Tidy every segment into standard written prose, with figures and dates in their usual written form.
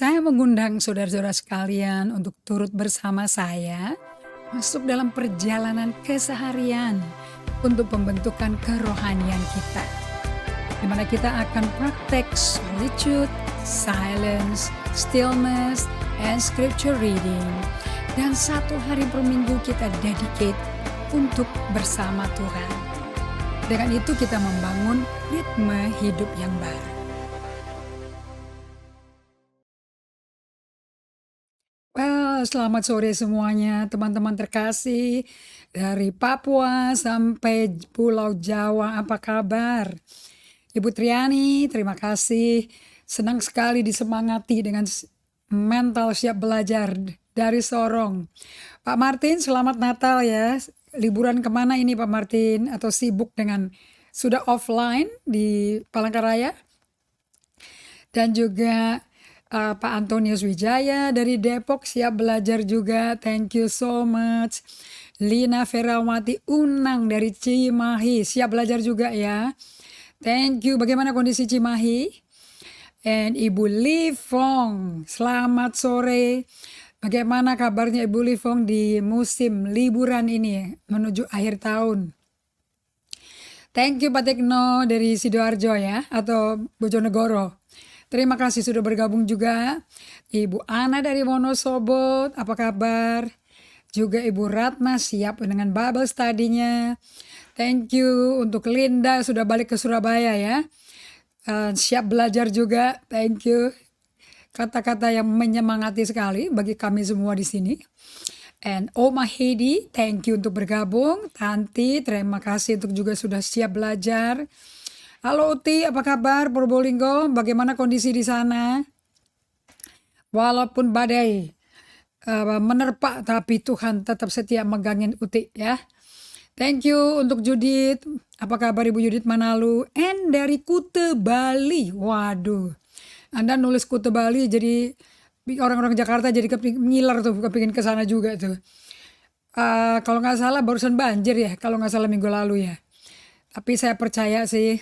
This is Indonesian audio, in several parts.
Saya mengundang saudara-saudara sekalian untuk turut bersama saya masuk dalam perjalanan keseharian untuk pembentukan kerohanian kita, di mana kita akan praktek solitude, silence, stillness, and scripture reading. Dan satu hari per minggu kita dedicate untuk bersama Tuhan. Dengan itu kita membangun ritme hidup yang baru. Selamat sore semuanya teman-teman terkasih dari Papua sampai Pulau Jawa, apa kabar? Ibu Triani, terima kasih. Senang sekali disemangati dengan mental siap belajar dari Sorong. Pak Martin, selamat Natal ya. Liburan kemana ini Pak Martin? Atau sibuk dengan sudah offline di Palangkaraya? Dan juga Pak Antonius Wijaya dari Depok siap belajar juga. Thank you so much. Lina Ferawati Unang dari Cimahi siap belajar juga ya. Thank you. Bagaimana kondisi Cimahi? And Ibu Li Fong, selamat sore. Bagaimana kabarnya Ibu Li Fong di musim liburan ini menuju akhir tahun? Thank you Pak Tekno dari Sidoarjo ya, atau Bojonegoro. Terima kasih sudah bergabung juga. Ibu Ana dari Wonosobo, apa kabar? Juga Ibu Ratna siap dengan Bible study-nya. Thank you untuk Linda sudah balik ke Surabaya ya. Siap belajar juga, thank you. Kata-kata yang menyemangati sekali bagi kami semua di sini. And Oma Heidi, thank you untuk bergabung. Tanti, terima kasih untuk juga sudah siap belajar. Halo Uti, apa kabar Probolinggo? Bagaimana kondisi di sana? Walaupun badai menerpa, tapi Tuhan tetap setia megangin Uti ya. Thank you untuk Judith. Apa kabar Ibu Judith Manalu? And dari Kute Bali. Waduh, Anda nulis Kute Bali jadi orang-orang Jakarta jadi ngiler tuh, kepingin ke sana juga tuh. Kalau nggak salah barusan banjir ya, kalau nggak salah minggu lalu ya. Tapi saya percaya sih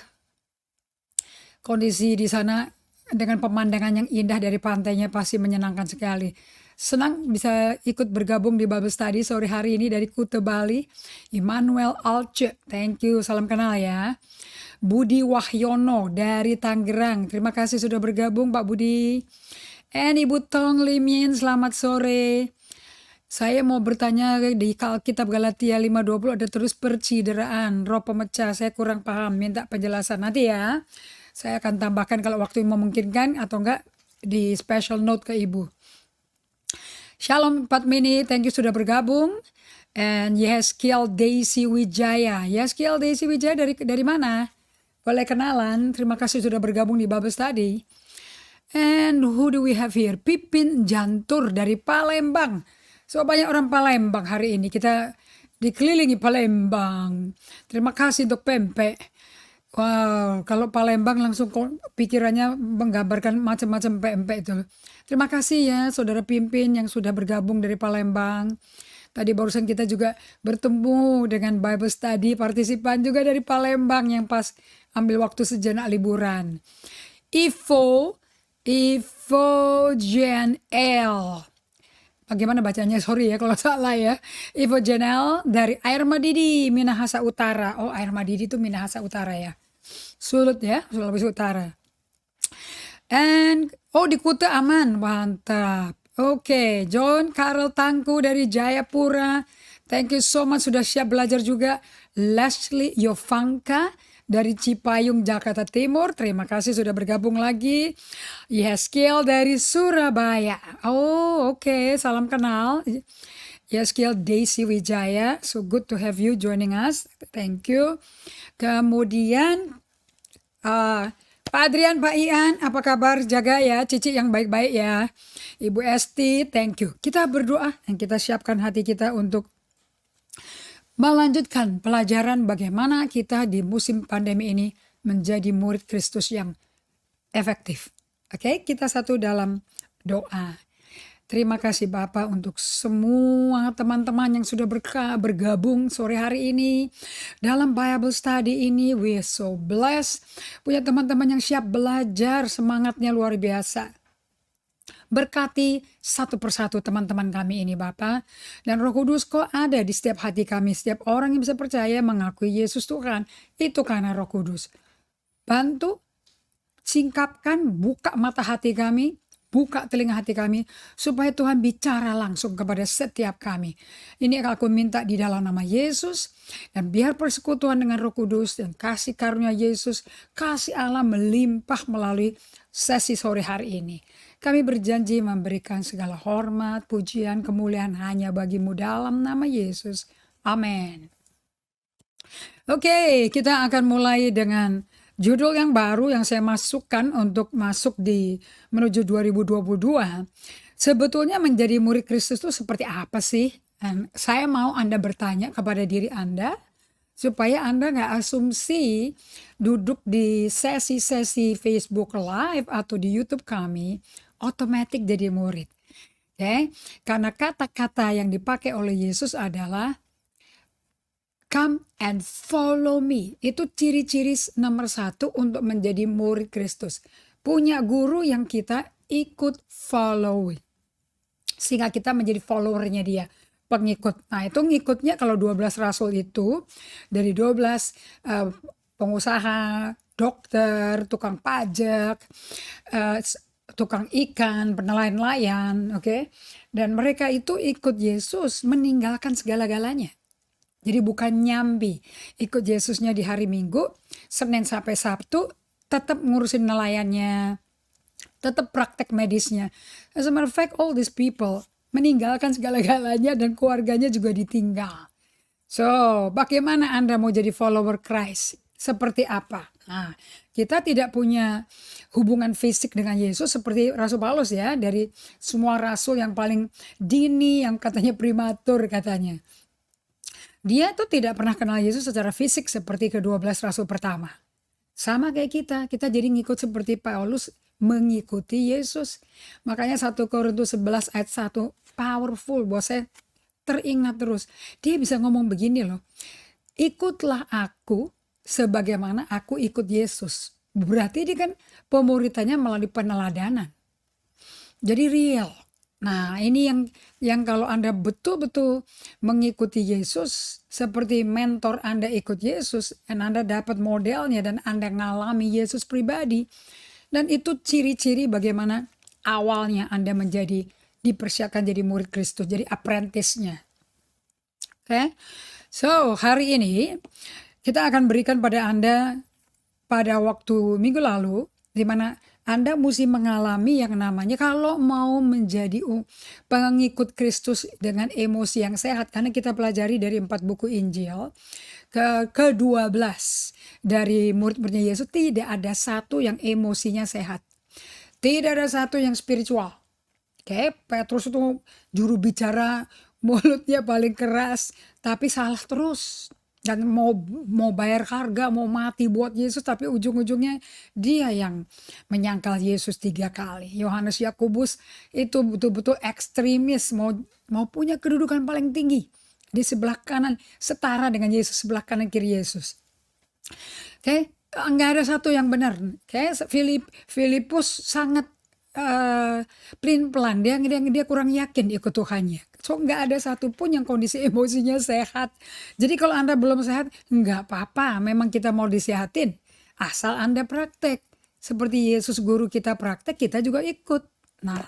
kondisi di sana dengan pemandangan yang indah dari pantainya pasti menyenangkan sekali. Senang bisa ikut bergabung di Bible Study sore hari ini dari Kute Bali. Immanuel Alce, thank you, salam kenal ya. Budi Wahyono dari Tangerang, terima kasih sudah bergabung Pak Budi. And Ibu Tong Limin, selamat sore. Saya mau bertanya di Alkitab Galatia 5:20 ada terus percideraan, roh pemecah, saya kurang paham, minta penjelasan nanti ya. Saya akan tambahkan kalau waktu memungkinkan atau enggak di special note ke Ibu. Shalom 4 Mini, thank you sudah bergabung. And Yeskiel Daisy Wijaya. Yeskiel Daisy Wijaya dari mana? Boleh kenalan, terima kasih sudah bergabung di Bible Study. And who do we have here? Pipin Jantur dari Palembang. So banyak orang Palembang hari ini, kita dikelilingi Palembang. Terima kasih untuk pempek. Wow, kalau Palembang langsung pikirannya menggambarkan macam-macam pempek itu. Terima kasih ya saudara pimpin yang sudah bergabung dari Palembang. Tadi barusan kita juga bertemu dengan Bible Study partisipan juga dari Palembang yang pas ambil waktu sejenak liburan. Ivo Jen L. Bagaimana bacanya? Sorry ya kalau salah ya. Ivo Jenel dari Air Madidi, Minahasa Utara. Oh, Air Madidi itu Minahasa Utara ya. Sulut ya, Sulawesi Utara. And di Kuta aman, mantap. Oke, John Carl Tangku dari Jayapura. Thank you so much sudah siap belajar juga. Leslie Yovanka dari Cipayung, Jakarta Timur. Terima kasih sudah bergabung lagi. Yeskiel dari Surabaya. Oh, oke. Salam kenal. Yeskiel Daisy Wijaya. So good to have you joining us. Thank you. Kemudian Pak Adrian, Pak Ian, apa kabar? Jaga ya, Cici yang baik-baik ya. Ibu Esti, thank you. Kita berdoa dan kita siapkan hati kita untuk melanjutkan pelajaran bagaimana kita di musim pandemi ini menjadi murid Kristus yang efektif. Oke, kita satu dalam doa. Terima kasih Bapak untuk semua teman-teman yang sudah bergabung sore hari ini dalam Bible Study ini. We are so blessed. Punya teman-teman yang siap belajar, semangatnya luar biasa. Berkati satu persatu teman-teman kami ini Bapa. Dan Roh Kudus kok ada di setiap hati kami. Setiap orang yang bisa percaya mengakui Yesus Tuhan. Itu karena Roh Kudus. Bantu, singkapkan, buka mata hati kami. Buka telinga hati kami. Supaya Tuhan bicara langsung kepada setiap kami. Ini aku minta di dalam nama Yesus. Dan biar persekutuan dengan Roh Kudus. Dan kasih karunia Yesus. Kasih Allah melimpah melalui sesi sore hari ini. Kami berjanji memberikan segala hormat, pujian, kemuliaan hanya bagimu dalam nama Yesus. Amin. Oke, kita akan mulai dengan judul yang baru yang saya masukkan untuk masuk di menuju 2022. Sebetulnya menjadi murid Kristus itu seperti apa sih? Dan saya mau Anda bertanya kepada diri Anda, supaya Anda nggak asumsi duduk di sesi-sesi Facebook Live atau di YouTube kami, otomatis jadi murid. Oke? Karena kata-kata yang dipakai oleh Yesus adalah come and follow me. Itu ciri-ciri nomor 1 untuk menjadi murid Kristus. Punya guru yang kita ikut follow. Sehingga kita menjadi followernya dia. Pengikut. Nah itu ngikutnya kalau 12 rasul itu dari 12 pengusaha, dokter, tukang pajak, tukang ikan, penelayan-nelayan, oke? Dan mereka itu ikut Yesus meninggalkan segala-galanya. Jadi bukan nyambi. Ikut Yesusnya di hari Minggu, Senin sampai Sabtu, tetap ngurusin nelayannya, tetap praktek medisnya. As a matter of fact, all these people meninggalkan segala-galanya dan keluarganya juga ditinggal. So, bagaimana Anda mau jadi follower Christ? Seperti apa? Nah, kita tidak punya hubungan fisik dengan Yesus seperti Rasul Paulus ya. Dari semua rasul yang paling dini, yang katanya primatur katanya. Dia tuh tidak pernah kenal Yesus secara fisik seperti ke-12 rasul pertama. Sama kayak kita jadi ngikut seperti Paulus mengikuti Yesus. Makanya 1 Korintus 11 ayat 1 powerful buat saya teringat terus. Dia bisa ngomong begini loh. Ikutlah aku sebagaimana aku ikut Yesus. Berarti dia kan pemuritannya melalui peneladanan. Jadi real. Nah ini yang kalau Anda betul-betul mengikuti Yesus seperti mentor Anda ikut Yesus dan Anda dapat modelnya dan Anda ngalami Yesus pribadi. Dan itu ciri-ciri bagaimana awalnya Anda menjadi dipersiapkan jadi murid Kristus, jadi apprentice-nya. Oke. So, hari ini kita akan berikan pada Anda pada waktu minggu lalu di mana Anda mesti mengalami yang namanya kalau mau menjadi pengikut Kristus dengan emosi yang sehat, karena kita pelajari dari 4 buku Injil ke-12 dari murid-muridnya Yesus tidak ada satu yang emosinya sehat. Tidak ada satu yang spiritual. Oke, Petrus itu juru bicara, mulutnya paling keras, tapi salah terus. Dan mau bayar harga, mau mati buat Yesus, tapi ujung-ujungnya dia yang menyangkal Yesus 3 kali. Yohanes Yakobus itu betul-betul ekstremis, mau punya kedudukan paling tinggi di sebelah kanan, setara dengan Yesus, sebelah kanan kiri Yesus. Oke, enggak ada satu yang benar. Oke, Filipus sangat pelin-pelan, dia kurang yakin ikut Tuhannya. So nggak ada satupun yang kondisi emosinya sehat. Jadi kalau Anda belum sehat, nggak apa-apa. Memang kita mau disehatin. Asal Anda praktek. Seperti Yesus guru kita praktek, kita juga ikut. Nah,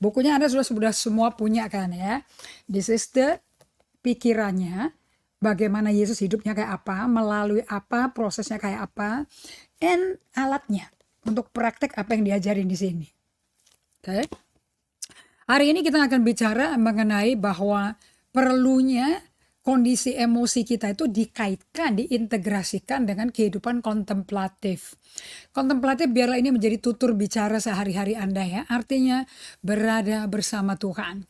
bukunya Anda sudah semua punya kan ya. This is the pikirannya. Bagaimana Yesus hidupnya kayak apa, melalui apa, prosesnya kayak apa. And alatnya untuk praktek apa yang diajarin di sini. Oke. Hari ini kita akan bicara mengenai bahwa perlunya kondisi emosi kita itu dikaitkan, diintegrasikan dengan kehidupan kontemplatif. Kontemplatif biarlah ini menjadi tutur bicara sehari-hari Anda ya. Artinya berada bersama Tuhan.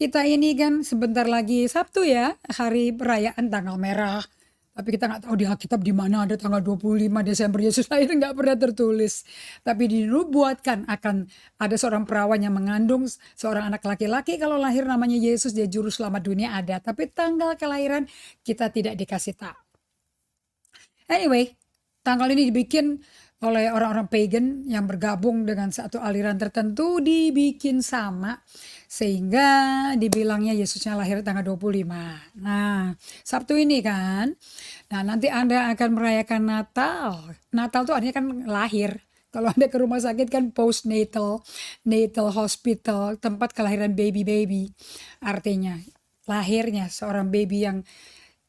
Kita ini kan sebentar lagi Sabtu ya, hari perayaan tanggal merah. Tapi kita nggak tahu di Alkitab di mana ada tanggal 25 Desember Yesus lahir, nggak pernah tertulis. Tapi dinubuatkan akan ada seorang perawan yang mengandung seorang anak laki-laki, kalau lahir namanya Yesus, dia juru selamat dunia ada. Tapi tanggal kelahiran kita tidak dikasih tahu. Anyway, tanggal ini dibikin oleh orang-orang pagan yang bergabung dengan satu aliran tertentu dibikin sama sehingga dibilangnya Yesusnya lahir tanggal 25. Nah, Sabtu ini kan. Nah, nanti Anda akan merayakan Natal. Natal tuh artinya kan lahir. Kalau Anda ke rumah sakit kan postnatal, natal hospital, tempat kelahiran baby-baby. Artinya lahirnya seorang baby yang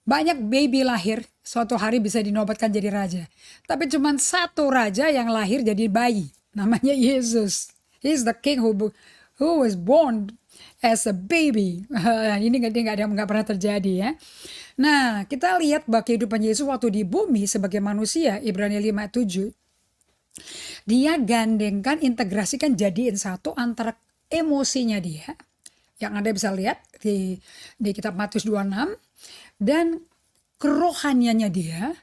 banyak baby lahir suatu hari bisa dinobatkan jadi raja. Tapi cuma satu raja yang lahir jadi bayi. Namanya Yesus. He's the king who was born as a baby. Ini nggak pernah terjadi ya. Nah, kita lihat bahwa kehidupan Yesus waktu di bumi sebagai manusia, Ibrani 5:7. Dia gandengkan, integrasikan, jadiin satu antara emosinya dia, yang Anda bisa lihat di kitab Matius 26, dan kerohaniannya dia.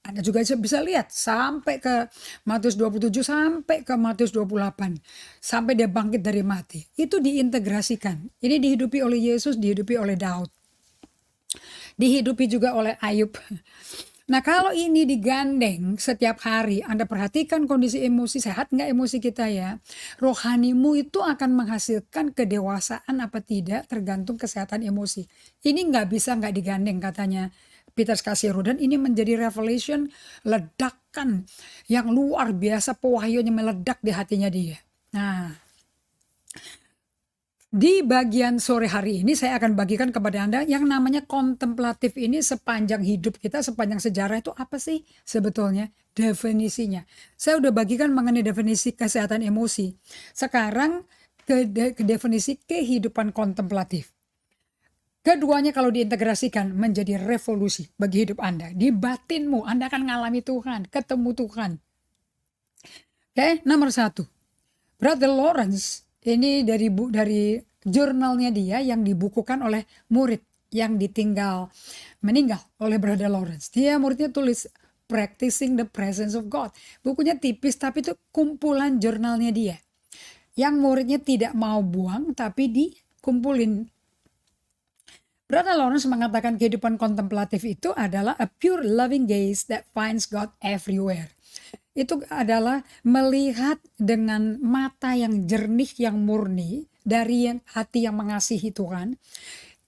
Anda juga bisa lihat sampai ke Matius 27 sampai ke Matius 28. Sampai dia bangkit dari mati. Itu diintegrasikan. Ini dihidupi oleh Yesus, dihidupi oleh Daud. Dihidupi juga oleh Ayub. Nah, kalau ini digandeng setiap hari, Anda perhatikan kondisi emosi, sehat nggak emosi kita ya. Rohanimu itu akan menghasilkan kedewasaan apa tidak tergantung kesehatan emosi. Ini nggak bisa nggak digandeng katanya Peter Scazzero. Dan ini menjadi revelation, ledakan yang luar biasa, pewahyunya meledak di hatinya dia. Nah, di bagian sore hari ini saya akan bagikan kepada Anda yang namanya kontemplatif ini sepanjang hidup kita, sepanjang sejarah itu apa sih sebetulnya definisinya. Saya udah bagikan mengenai definisi kesehatan emosi. Sekarang ke definisi kehidupan kontemplatif. Keduanya kalau diintegrasikan menjadi revolusi bagi hidup Anda. Di batinmu Anda akan mengalami Tuhan, ketemu Tuhan. Oke, nomor 1. Brother Lawrence. Ini dari jurnalnya dia yang dibukukan oleh murid yang meninggal oleh Brother Lawrence. Dia muridnya tulis Practicing the Presence of God. Bukunya tipis tapi itu kumpulan jurnalnya dia. Yang muridnya tidak mau buang tapi dikumpulin. Brother Lawrence mengatakan kehidupan kontemplatif itu adalah a pure loving gaze that finds God everywhere. Itu adalah melihat dengan mata yang jernih, yang murni, dari hati yang mengasihi Tuhan.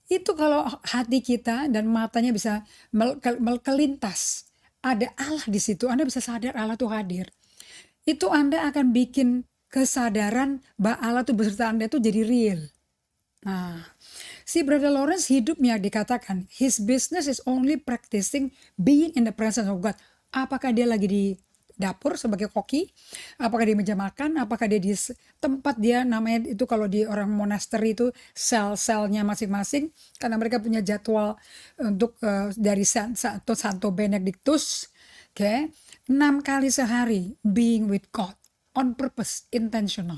Itu kalau hati kita dan matanya bisa kelintas, ada Allah di situ, Anda bisa sadar Allah itu hadir. Itu Anda akan bikin kesadaran bahwa Allah itu beserta Anda itu jadi real. Nah, si Brother Lawrence hidupnya dikatakan, his business is only practicing being in the presence of God. Apakah dia lagi di dapur sebagai koki, apakah di meja makan, apakah dia di tempat dia namanya itu kalau di orang monasteri itu sel-selnya masing-masing, karena mereka punya jadwal untuk dari Santo Benedictus, 6 kali sehari being with God on purpose, intentional.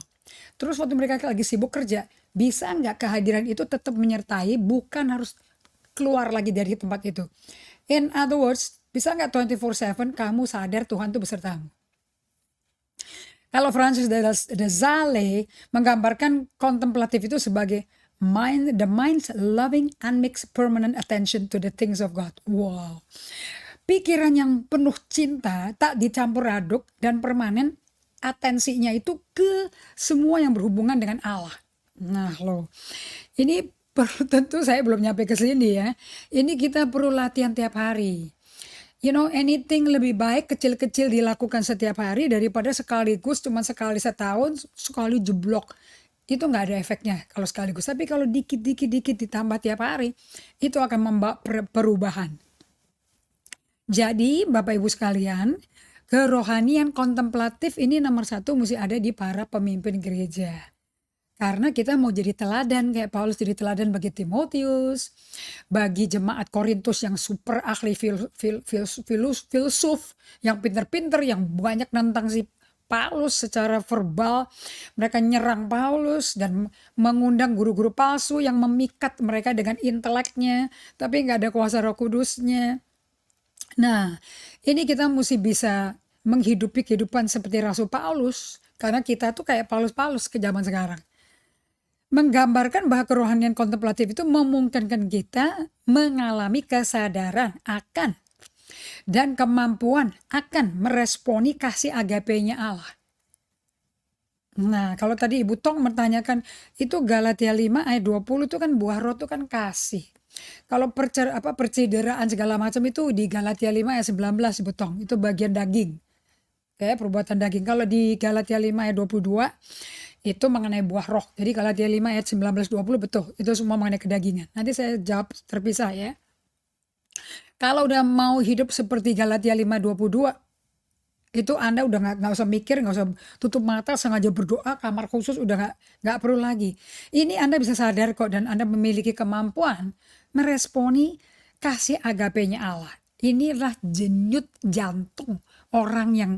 Terus waktu mereka lagi sibuk kerja, bisa nggak kehadiran itu tetap menyertai, bukan harus keluar lagi dari tempat itu. In other words, bisa nggak 24/7 kamu sadar Tuhan itu besertamu? Kalau Francis de Sales menggambarkan kontemplatif itu sebagai the mind's loving unmixed permanent attention to the things of God. Wow. Pikiran yang penuh cinta, tak dicampur aduk dan permanen, atensinya itu ke semua yang berhubungan dengan Allah. Nah loh, ini tentu saya belum nyampe ke sini ya. Ini kita perlu latihan tiap hari. You know, anything lebih baik kecil-kecil dilakukan setiap hari daripada sekaligus cuma sekali setahun, sekali jeblok. Itu nggak ada efeknya kalau sekaligus. Tapi kalau dikit-dikit ditambah tiap hari, itu akan membawa perubahan. Jadi Bapak Ibu sekalian, kerohanian kontemplatif ini nomor 1 mesti ada di para pemimpin gereja. Karena kita mau jadi teladan kayak Paulus jadi teladan bagi Timotius, bagi jemaat Korintus yang super ahli filsuf, yang pinter-pinter, yang banyak nentang si Paulus secara verbal. Mereka nyerang Paulus dan mengundang guru-guru palsu yang memikat mereka dengan inteleknya, tapi nggak ada kuasa Roh Kudusnya. Nah, ini kita mesti bisa menghidupi kehidupan seperti Rasul Paulus, karena kita tuh kayak Paulus ke zaman sekarang. Menggambarkan bahwa kerohanian kontemplatif itu memungkinkan kita mengalami kesadaran akan dan kemampuan akan meresponi kasih agape-nya Allah. Nah, kalau tadi Ibu Tong menanyakan itu Galatia 5 ayat 20 itu kan buah roh itu kan kasih. Kalau percederaan segala macam itu di Galatia 5 ayat 19 Ibu Tong, itu bagian daging. Oke, perbuatan daging. Kalau di Galatia 5 ayat 22 itu mengenai buah roh. Jadi Galatia 5 ayat 19-20 betul. Itu semua mengenai kedagingan. Nanti saya jawab terpisah ya. Kalau udah mau hidup seperti Galatia 5:22, itu Anda udah nggak usah mikir, nggak usah tutup mata, sengaja berdoa, kamar khusus udah nggak perlu lagi. Ini Anda bisa sadar kok, dan Anda memiliki kemampuan meresponi kasih agape-nya Allah. Inilah denyut jantung orang yang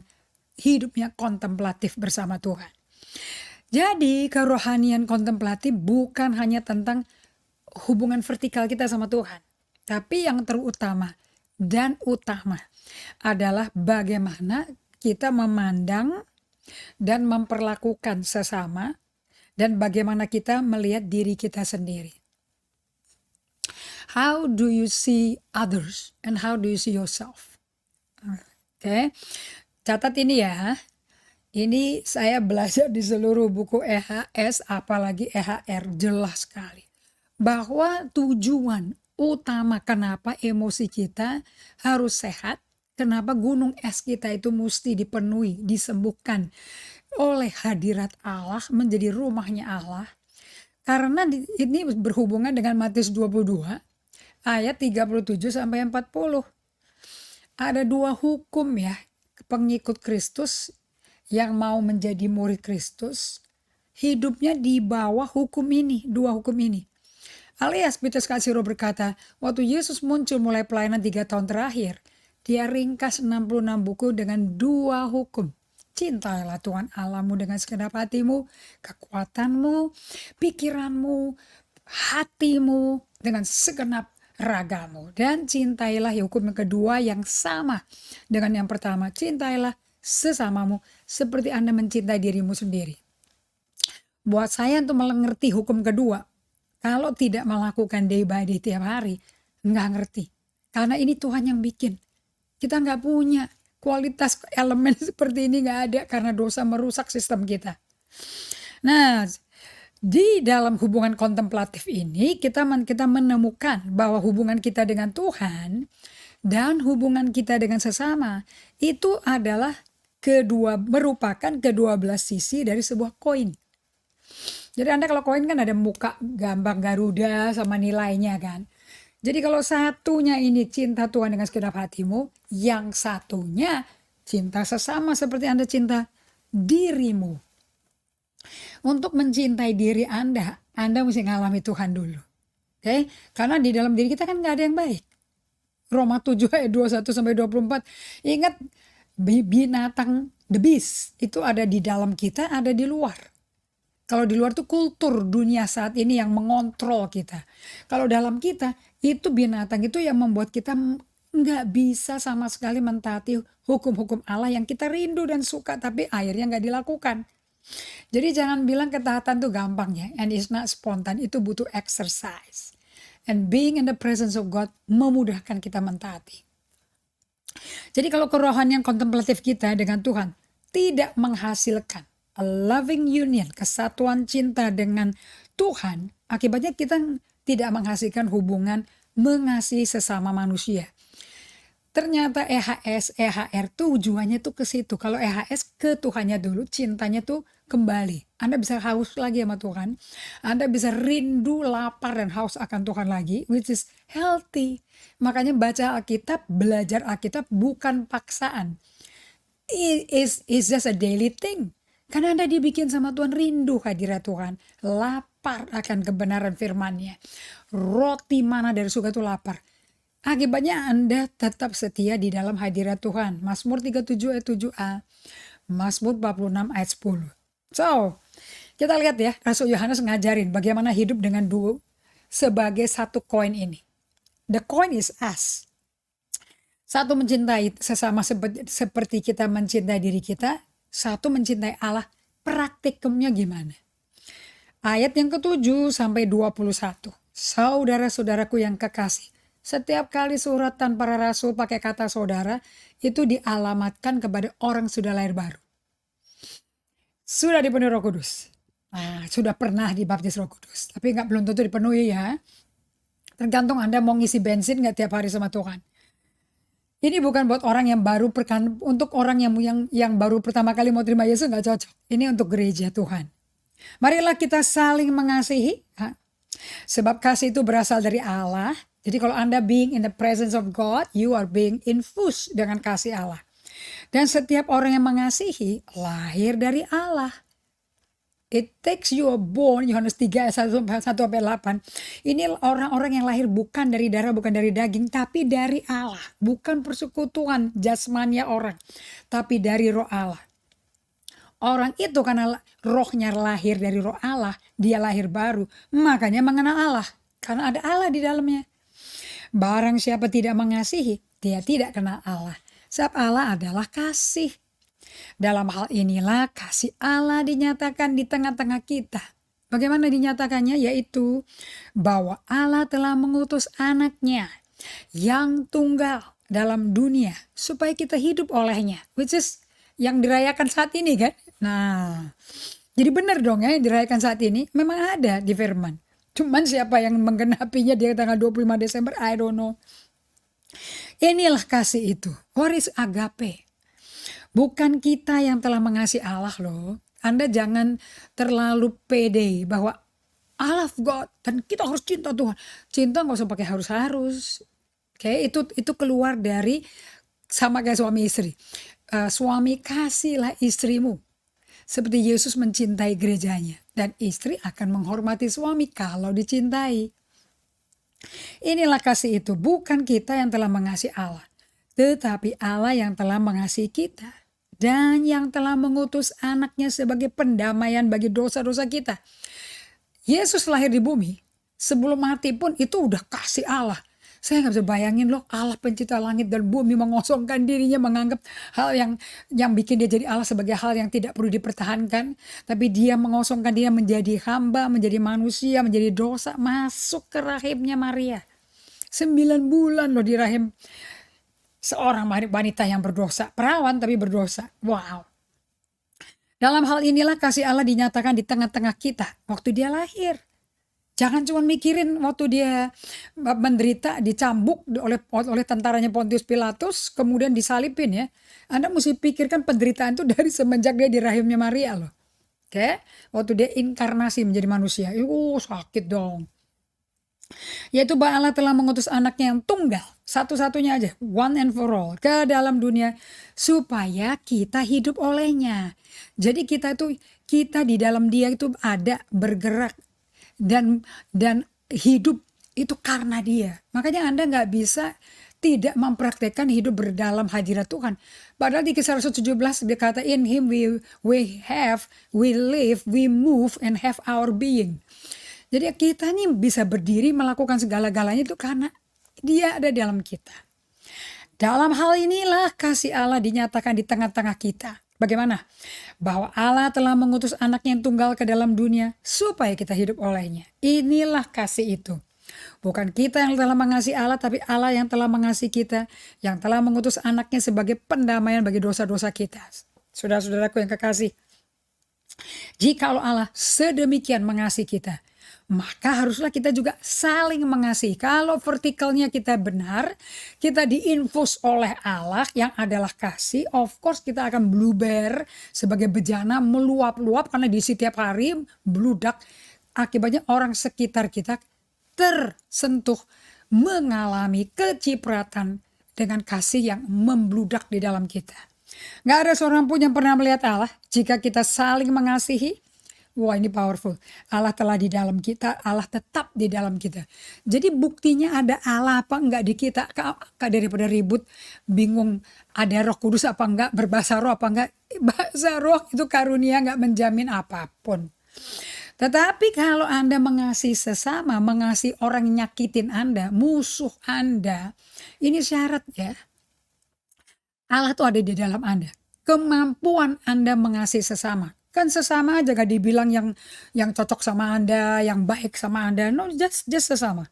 hidupnya kontemplatif bersama Tuhan. Jadi kerohanian kontemplatif bukan hanya tentang hubungan vertikal kita sama Tuhan, tapi yang terutama dan utama adalah bagaimana kita memandang dan memperlakukan sesama, dan bagaimana kita melihat diri kita sendiri. How do you see others and how do you see yourself? Oke, catat ini ya. Ini saya belajar di seluruh buku EHS, apalagi EHR, jelas sekali bahwa tujuan utama kenapa emosi kita harus sehat, kenapa gunung es kita itu mesti dipenuhi, disembuhkan oleh hadirat Allah, menjadi rumahnya Allah. Karena ini berhubungan dengan Matius 22 ayat 37 sampai 40. Ada dua hukum ya, pengikut Kristus yang mau menjadi murid Kristus, hidupnya di bawah hukum ini, dua hukum ini. Alias Petrus Kasiro berkata, waktu Yesus muncul mulai pelayanan 3 tahun terakhir, dia ringkas 66 buku dengan dua hukum. Cintailah Tuhan Allahmu dengan segenap hatimu, kekuatanmu, pikiranmu, hatimu, dengan segenap ragamu. Dan cintailah hukum yang kedua yang sama dengan yang pertama. Cintailah sesamamu seperti Anda mencintai dirimu sendiri. Buat saya untuk mengerti hukum kedua, kalau tidak melakukan day by day tiap hari, nggak ngerti. Karena ini Tuhan yang bikin. Kita nggak punya kualitas elemen seperti ini, nggak ada, karena dosa merusak sistem kita. Nah, di dalam hubungan kontemplatif ini kita menemukan bahwa hubungan kita dengan Tuhan dan hubungan kita dengan sesama itu adalah merupakan kedua belas sisi dari sebuah koin. Jadi Anda kalau koin kan ada muka gambar Garuda sama nilainya kan. Jadi kalau satunya ini cinta Tuhan dengan segenap hatimu, yang satunya cinta sesama seperti Anda cinta dirimu. Untuk mencintai diri Anda mesti ngalami Tuhan dulu. Oke? Karena di dalam diri kita kan nggak ada yang baik. Roma 7 ayat 21 sampai 24. Ingat, binatang the beast itu ada di dalam kita, ada di luar. Kalau di luar tuh kultur dunia saat ini yang mengontrol kita. Kalau dalam kita itu binatang itu yang membuat kita nggak bisa sama sekali mentaati hukum-hukum Allah yang kita rindu dan suka, tapi akhirnya nggak dilakukan. Jadi jangan bilang ketaatan tuh gampang ya, and it's not spontan, itu butuh exercise. And being in the presence of God memudahkan kita mentaati. Jadi kalau kerohanian kontemplatif kita dengan Tuhan tidak menghasilkan a loving union, kesatuan cinta dengan Tuhan, akibatnya kita tidak menghasilkan hubungan mengasihi sesama manusia. Ternyata EHS, EHR tujuannya tuh ke situ. Kalau EHS ke Tuhannya dulu, cintanya tuh kembali. Anda bisa haus lagi sama Tuhan. Anda bisa rindu, lapar, dan haus akan Tuhan lagi, which is healthy. Makanya baca Alkitab, belajar Alkitab bukan paksaan. It's just a daily thing. Karena Anda dibikin sama Tuhan, rindu hadirat Tuhan. Lapar akan kebenaran firman-Nya. Roti mana dari surga itu lapar. Akibatnya Anda tetap setia di dalam hadirat Tuhan. Mazmur 37 ayat 7a. Mazmur 46 ayat 10. So, kita lihat ya, Rasul Yohanes ngajarin bagaimana hidup dengan dua sebagai satu koin ini. The coin is us. Satu mencintai sesama seperti kita mencintai diri kita. Satu mencintai Allah. Praktikumnya gimana? Ayat yang ke-7 sampai 21. Saudara-saudaraku yang kekasih, Setiap kali suratan para rasul pakai kata saudara, itu dialamatkan kepada orang sudah lahir baru. Sudah dipenuhi Roh Kudus. Nah, sudah pernah dibaptis Roh Kudus. Tapi belum tentu dipenuhi ya. Tergantung Anda mau ngisi bensin nggak tiap hari sama Tuhan. Ini bukan buat orang yang baru untuk orang yang baru pertama kali mau terima Yesus nggak cocok. Ini untuk gereja Tuhan. Marilah kita saling mengasihi. Sebab kasih itu berasal dari Allah. Jadi kalau Anda being in the presence of God, you are being infused dengan kasih Allah. Dan setiap orang yang mengasihi lahir dari Allah. It takes you a born, Yohanes 3 ayat 1-8. Ini orang-orang yang lahir bukan dari darah, bukan dari daging, tapi dari Allah. Bukan persekutuan jasmania orang, tapi dari roh Allah. Orang itu karena rohnya lahir dari roh Allah, dia lahir baru, makanya mengenal Allah. Karena ada Allah di dalamnya. Barang siapa tidak mengasihi, dia tidak kenal Allah. Sebab Allah adalah kasih. Dalam hal inilah kasih Allah dinyatakan di tengah-tengah kita. Bagaimana dinyatakannya? Yaitu bahwa Allah telah mengutus anaknya yang tunggal dalam dunia supaya kita hidup olehnya. Which is yang dirayakan saat ini kan. Nah, jadi benar dong ya yang dirayakan saat ini memang ada di firman. Cuman siapa yang menggenapinya di tanggal 25 Desember, I don't know. Inilah kasih itu. What is agape? Bukan kita yang telah mengasihi Allah loh. Anda jangan terlalu pede bahwa I love God dan kita harus cinta Tuhan. Cinta gak usah pakai harus-harus. Oke, itu keluar dari sama kayak suami istri. Suami kasihlah istrimu seperti Yesus mencintai gerejanya. Dan istri akan menghormati suami kalau dicintai. Inilah kasih itu. Bukan kita yang telah mengasihi Allah, tetapi Allah yang telah mengasihi kita. Dan yang telah mengutus anaknya sebagai pendamaian bagi dosa-dosa kita. Yesus lahir di bumi. Sebelum mati pun itu udah kasih Allah. Saya gak bisa bayangin loh, Allah pencipta langit dan bumi mengosongkan dirinya, menganggap hal yang bikin dia jadi Allah sebagai hal yang tidak perlu dipertahankan. Tapi dia mengosongkan dia menjadi hamba, menjadi manusia, menjadi dosa, masuk ke rahimnya Maria. 9 bulan loh di rahim seorang wanita yang berdosa. Perawan tapi berdosa. Wow. Dalam hal inilah kasih Allah dinyatakan di tengah-tengah kita waktu dia lahir. Jangan cuma mikirin waktu dia menderita, dicambuk oleh tentaranya Pontius Pilatus, kemudian disalipin ya. Anda mesti pikirkan penderitaan itu dari semenjak dia di rahimnya Maria loh. Oke, waktu dia inkarnasi menjadi manusia, sakit dong. Yaitu bahwa Allah telah mengutus anaknya yang tunggal, satu-satunya aja, one and for all, ke dalam dunia supaya kita hidup olehnya. Jadi kita di dalam dia itu ada, bergerak dan hidup itu karena dia. Makanya Anda nggak bisa tidak mempraktekkan hidup berdalam hadirat Tuhan. Padahal di Kisah Rasul 17 dikata in him we live, we move and have our being. Jadi kita nih bisa berdiri melakukan segala-galanya itu karena dia ada dalam kita. Dalam hal inilah kasih Allah dinyatakan di tengah-tengah kita. Bagaimana? Bahwa Allah telah mengutus anaknya yang tunggal ke dalam dunia supaya kita hidup olehnya. Inilah kasih itu. Bukan kita yang telah mengasihi Allah, tapi Allah yang telah mengasihi kita, yang telah mengutus anaknya sebagai pendamaian bagi dosa-dosa kita. Saudara-saudaraku yang kekasih, jikalau Allah sedemikian mengasihi kita, maka haruslah kita juga saling mengasihi. Kalau vertikalnya kita benar, kita diinfus oleh Allah yang adalah kasih, of course kita akan bluber sebagai bejana, meluap-luap karena di setiap hari bludak. Akibatnya orang sekitar kita tersentuh, mengalami kecipratan dengan kasih yang membludak di dalam kita. Gak ada seorang pun yang pernah melihat Allah jika kita saling mengasihi. Wah, ini powerful. Allah telah di dalam kita, Allah tetap di dalam kita. Jadi buktinya ada Allah apa enggak di kita. Daripada ribut, bingung ada Roh Kudus apa enggak, berbahasa roh apa enggak. Bahasa roh itu karunia, enggak menjamin apapun. Tetapi kalau Anda mengasihi sesama, mengasihi orang yang nyakitin Anda, musuh Anda, ini syarat ya. Allah tuh ada di dalam Anda. Kemampuan Anda mengasihi sesama. Kan sesama aja, gak dibilang yang cocok sama Anda, yang baik sama Anda. No, just sesama.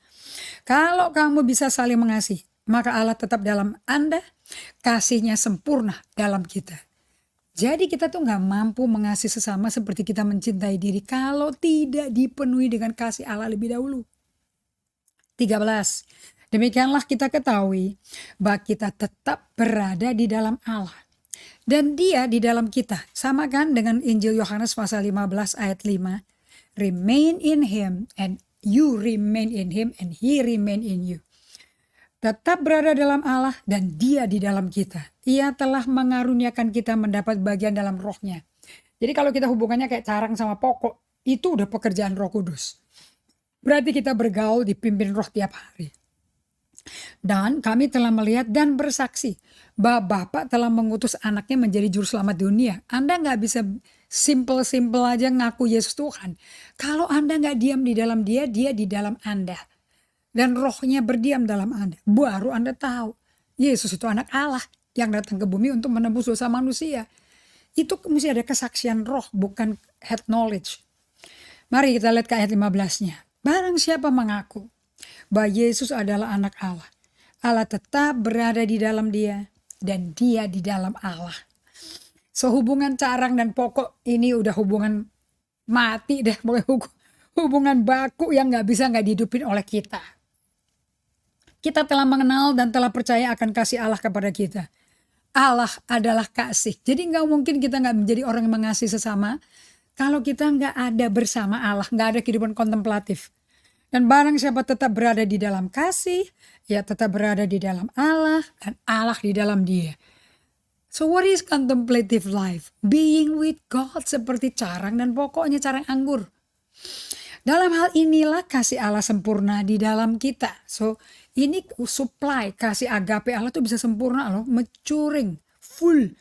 Kalau kamu bisa saling mengasihi, maka Allah tetap dalam Anda, kasihnya sempurna dalam kita. Jadi kita tuh gak mampu mengasihi sesama seperti kita mencintai diri kalau tidak dipenuhi dengan kasih Allah lebih dahulu. 13. Demikianlah kita ketahui bahwa kita tetap berada di dalam Allah dan Dia di dalam kita. Sama kan dengan Injil Yohanes pasal 15 ayat 5. Remain in Him and you remain in Him and He remain in you. Tetap berada dalam Allah dan Dia di dalam kita. Ia telah mengaruniakan kita mendapat bagian dalam rohnya. Jadi kalau kita hubungannya kayak carang sama pokok, itu udah pekerjaan Roh Kudus. Berarti kita bergaul dipimpin roh tiap hari. Dan kami telah melihat dan bersaksi bahwa Bapa telah mengutus anaknya menjadi juru selamat dunia. Anda gak bisa simple aja ngaku Yesus Tuhan. Kalau Anda gak diam di dalam Dia, Dia di dalam Anda. Dan rohnya berdiam dalam Anda. Baru Anda tahu Yesus itu anak Allah yang datang ke bumi untuk menebus dosa manusia. Itu mesti ada kesaksian roh, bukan head knowledge. Mari kita lihat ke ayat 15-nya. Barang siapa mengaku bahwa Yesus adalah anak Allah, Allah tetap berada di dalam Dia dan Dia di dalam Allah. So hubungan carang dan pokok ini udah hubungan mati deh. Hubungan baku yang gak bisa dihidupin oleh kita. Kita telah mengenal dan telah percaya akan kasih Allah kepada kita. Allah adalah kasih. Jadi gak mungkin kita gak menjadi orang yang mengasihi sesama kalau kita gak ada bersama Allah, gak ada kehidupan kontemplatif. Dan barang siapa tetap berada di dalam kasih, ya tetap berada di dalam Allah dan Allah di dalam Dia. So what is contemplative life? Being with God seperti carang dan pokoknya carang anggur. Dalam hal inilah kasih Allah sempurna di dalam kita. So ini supply kasih agape Allah tuh bisa sempurna loh, maturing, full.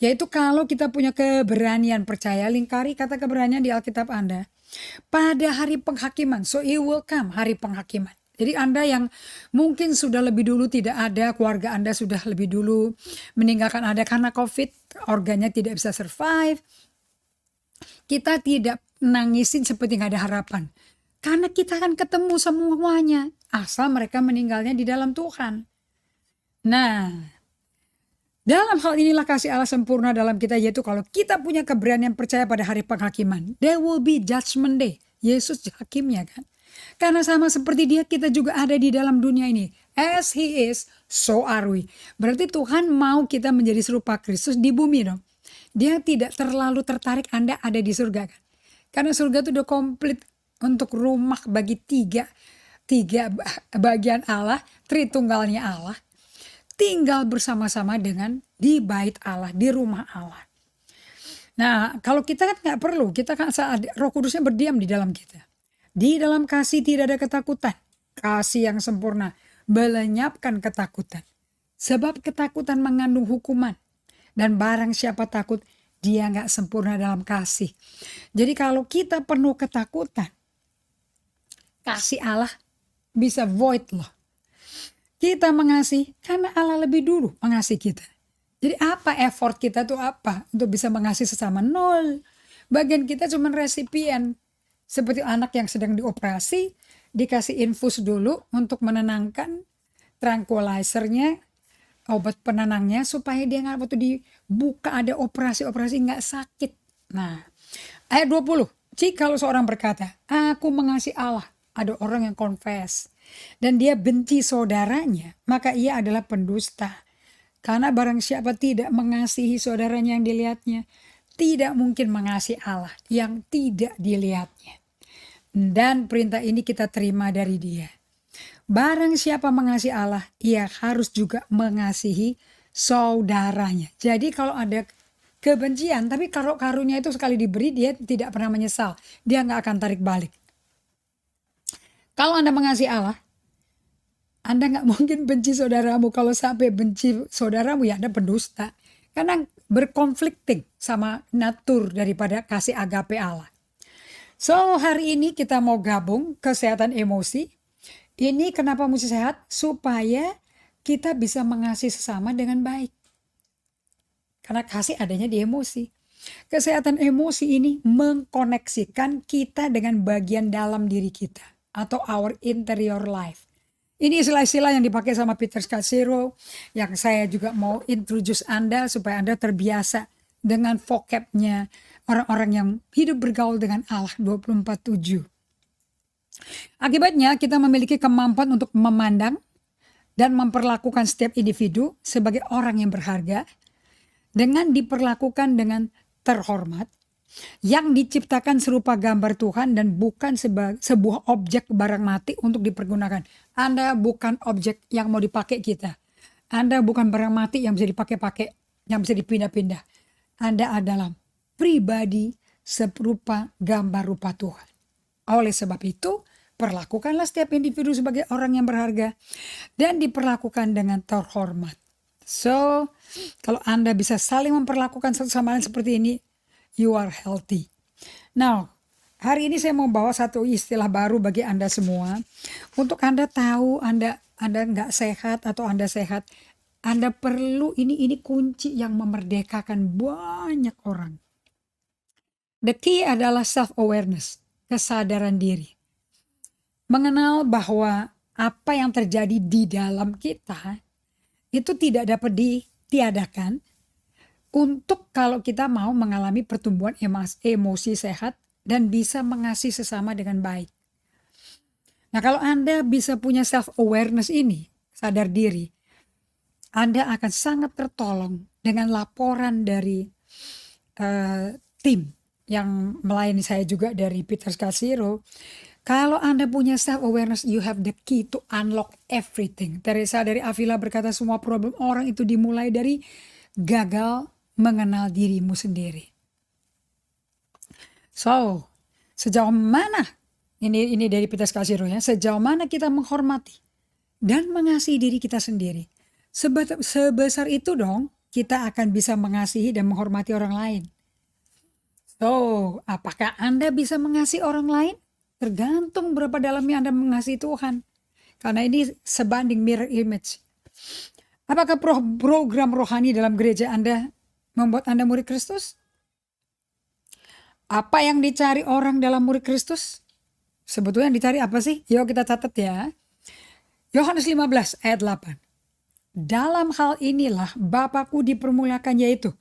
Yaitu kalau kita punya keberanian percaya, lingkari kata keberanian di Alkitab Anda. Pada hari penghakiman, so it will come hari penghakiman. Jadi Anda yang mungkin sudah lebih dulu tidak ada, keluarga Anda sudah lebih dulu meninggalkan Anda karena COVID, organnya tidak bisa survive. Kita tidak nangisin seperti gak ada harapan. Karena kita akan ketemu semuanya, asal mereka meninggalnya di dalam Tuhan. Nah, dalam hal inilah kasih Allah sempurna dalam kita, yaitu kalau kita punya keberanian percaya pada hari penghakiman. There will be judgment day. Yesus hakimnya kan. Karena sama seperti Dia, kita juga ada di dalam dunia ini. As He is, so are we. Berarti Tuhan mau kita menjadi serupa Kristus di bumi dong. Dia tidak terlalu tertarik Anda ada di surga kan. Karena surga itu udah komplit untuk rumah bagi tiga bagian Allah, Tritunggalnya Allah. Tinggal bersama-sama dengan di bait Allah, di rumah Allah. Nah, kalau kita kan gak perlu, kita kan saat Roh Kudusnya berdiam di dalam kita. Di dalam kasih tidak ada ketakutan. Kasih yang sempurna melenyapkan ketakutan. Sebab ketakutan mengandung hukuman. Dan barang siapa takut, dia gak sempurna dalam kasih. Jadi kalau kita penuh ketakutan, kasih Allah bisa void loh. Kita mengasihi karena Allah lebih dulu mengasihi kita. Jadi apa effort kita tuh apa untuk bisa mengasihi sesama? Nol. Bagian kita cuma resipien. Seperti anak yang sedang dioperasi, dikasih infus dulu untuk menenangkan, tranquilizernya, obat penenangnya supaya dia nggak waktu dibuka ada operasi nggak sakit. Nah, ayat 20. Jika seorang berkata, aku mengasihi Allah, ada orang yang confess dan dia benci saudaranya, maka ia adalah pendusta. Karena barang siapa tidak mengasihi saudaranya yang dilihatnya, tidak mungkin mengasihi Allah yang tidak dilihatnya. Dan perintah ini kita terima dari Dia. Barang siapa mengasihi Allah, ia harus juga mengasihi saudaranya. Jadi kalau ada kebencian, tapi kalau karunia itu sekali diberi, dia tidak pernah menyesal. Dia gak akan tarik balik. Kalau Anda mengasihi Allah, Anda gak mungkin benci saudaramu. Kalau sampai benci saudaramu, ya Anda pendusta. Karena berkonflikting sama natur daripada kasih agape Allah. So hari ini kita mau gabung kesehatan emosi. Ini kenapa mesti sehat? Supaya kita bisa mengasihi sesama dengan baik. Karena kasih adanya di emosi. Kesehatan emosi ini mengkoneksikan kita dengan bagian dalam diri kita atau our interior life. Ini istilah-istilah yang dipakai sama Peter Scazzero yang saya juga mau introduce Anda supaya Anda terbiasa dengan vocabnya orang-orang yang hidup bergaul dengan Allah 24/7. Akibatnya kita memiliki kemampuan untuk memandang dan memperlakukan setiap individu sebagai orang yang berharga dengan diperlakukan dengan terhormat, yang diciptakan serupa gambar Tuhan dan bukan sebuah objek barang mati untuk dipergunakan. Anda bukan objek yang mau dipakai kita. Anda bukan barang mati yang bisa dipakai-pakai, yang bisa dipindah-pindah. Anda adalah pribadi serupa gambar rupa Tuhan. Oleh sebab itu, perlakukanlah setiap individu sebagai orang yang berharga dan diperlakukan dengan terhormat. So, kalau Anda bisa saling memperlakukan satu sama lain seperti ini, you are healthy. Now, hari ini saya mau bawa satu istilah baru bagi Anda semua. Untuk Anda tahu Anda nggak sehat atau Anda sehat, Anda perlu ini kunci yang memerdekakan banyak orang. The key adalah self-awareness, kesadaran diri. Mengenal bahwa apa yang terjadi di dalam kita itu tidak dapat ditiadakan untuk kalau kita mau mengalami pertumbuhan emosi sehat dan bisa mengasihi sesama dengan baik. Nah, kalau Anda bisa punya self-awareness ini, sadar diri, Anda akan sangat tertolong dengan laporan dari tim yang melayani saya juga dari Peter Scazzero. Kalau Anda punya self-awareness, you have the key to unlock everything. Teresa dari Avila berkata semua problem orang itu dimulai dari gagal mengenal dirimu sendiri. So, sejauh mana, ini dari Peter Scazzero ya, sejauh mana kita menghormati dan mengasihi diri kita sendiri. Sebesar itu dong kita akan bisa mengasihi dan menghormati orang lain. So, apakah Anda bisa mengasihi orang lain? Tergantung berapa dalamnya Anda mengasihi Tuhan. Karena ini sebanding mirror image. Apakah program rohani dalam gereja Anda membuat Anda murid Kristus? Apa yang dicari orang dalam murid Kristus? Sebetulnya yang dicari apa sih? Yuk kita catat ya. Yohanes 15 ayat 8. Dalam hal inilah Bapakku dipermuliakan, yaitu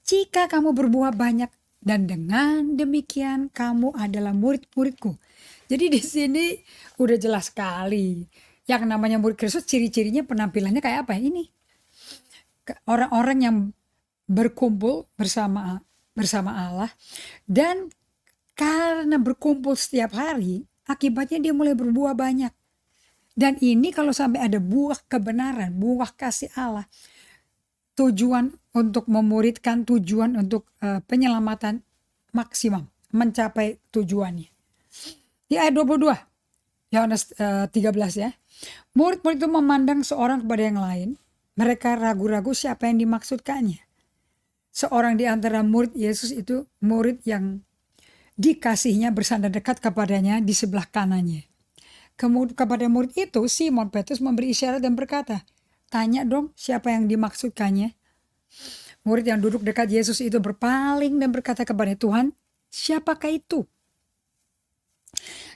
jika kamu berbuah banyak dan dengan demikian kamu adalah murid-muridku. Jadi di sini udah jelas sekali. Yang namanya murid Kristus ciri-cirinya penampilannya kayak apa ini? Orang-orang yang berkumpul bersama Allah dan karena berkumpul setiap hari akibatnya dia mulai berbuah banyak. Dan ini kalau sampai ada buah kebenaran, buah kasih Allah, tujuan untuk memuridkan, tujuan untuk penyelamatan maksimum, mencapai tujuannya. Di ayat 22, Yohanes 13 ya. Murid-murid itu memandang seorang kepada yang lain. Mereka ragu-ragu siapa yang dimaksudkannya. Seorang di antara murid Yesus itu murid yang dikasihnya bersandar dekat kepadanya di sebelah kanannya. Kemudian kepada murid itu Simon Petrus memberi isyarat dan berkata, tanya dong siapa yang dimaksudkannya. Murid yang duduk dekat Yesus itu berpaling dan berkata kepada Tuhan, siapakah itu?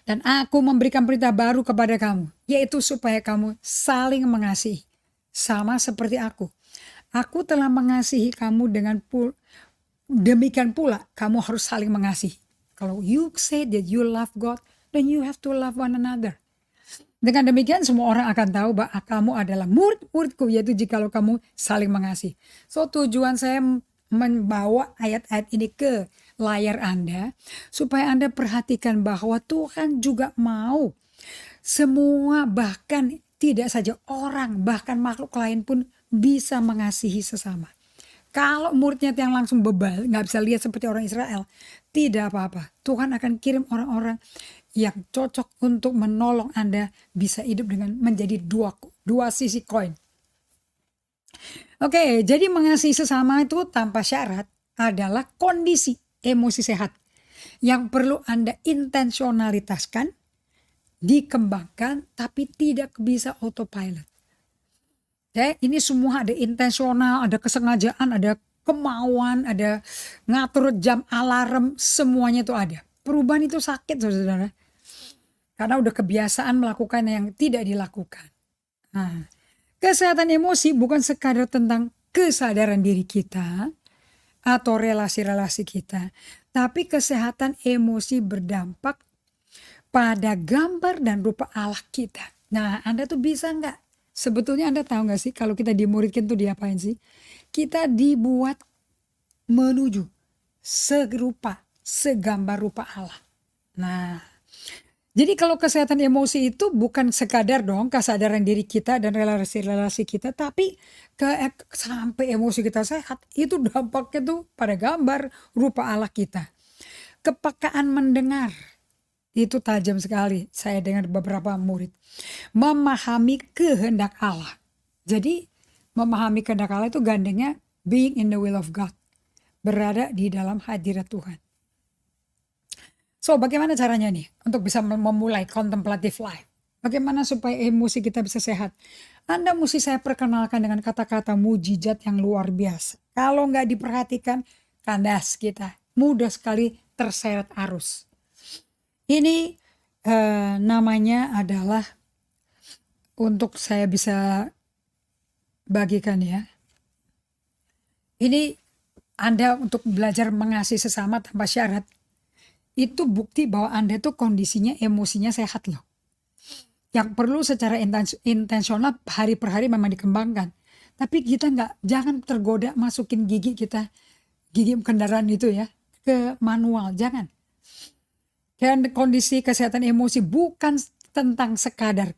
Dan aku memberikan berita baru kepada kamu, yaitu supaya kamu saling mengasihi, sama seperti aku. Aku telah mengasihi kamu demikian pula kamu harus saling mengasihi. Kalau you say that you love God, then you have to love one another. Dengan demikian semua orang akan tahu bahwa kamu adalah murid-muridku, yaitu jikalau kamu saling mengasihi. So tujuan saya membawa ayat-ayat ini ke layar Anda supaya Anda perhatikan bahwa Tuhan juga mau semua, bahkan tidak saja orang, bahkan makhluk lain pun bisa mengasihi sesama. Kalau muridnya yang langsung bebal, gak bisa lihat seperti orang Israel, tidak apa-apa. Tuhan akan kirim orang-orang yang cocok untuk menolong Anda bisa hidup dengan menjadi dua sisi koin. Oke, jadi mengasihi sesama itu tanpa syarat adalah kondisi emosi sehat yang perlu Anda intensionalitaskan, dikembangkan, tapi tidak bisa autopilot. Ini semua ada intensional, ada kesengajaan, ada kemauan, ada ngatur jam alarm, semuanya itu ada. Perubahan itu sakit, saudara. Karena udah kebiasaan melakukan yang tidak dilakukan. Nah, kesehatan emosi bukan sekadar tentang kesadaran diri kita atau relasi-relasi kita, tapi kesehatan emosi berdampak pada gambar dan rupa Allah kita. Nah, Anda tuh bisa nggak? Sebetulnya Anda tahu nggak sih kalau kita dimuridkan tuh diapain sih? Kita dibuat menuju serupa, segambar rupa Allah. Nah, jadi kalau kesehatan emosi itu bukan sekadar dong kesadaran diri kita dan relasi-relasi kita, tapi sampai emosi kita sehat, itu dampaknya tuh pada gambar rupa Allah kita. Kepekaan mendengar, itu tajam sekali. Saya dengar beberapa murid. Memahami kehendak Allah. Jadi memahami kehendak Allah itu gandengnya being in the will of God. Berada di dalam hadirat Tuhan. So, bagaimana caranya nih untuk bisa memulai contemplative life? Bagaimana supaya emosi kita bisa sehat? Anda mesti saya perkenalkan dengan kata-kata mujizat yang luar biasa. Kalau nggak diperhatikan, kandas kita. Mudah sekali terseret arus. Ini namanya adalah, untuk saya bisa bagikan ya. Ini Anda untuk belajar mengasihi sesama tanpa syarat. Itu bukti bahwa Anda tuh kondisinya emosinya sehat loh. Yang perlu secara intensional hari per hari memang dikembangkan. Tapi kita jangan tergoda masukin gigi kita, gigi kendaraan itu ya, ke manual, jangan. Dan kondisi kesehatan emosi bukan tentang sekadar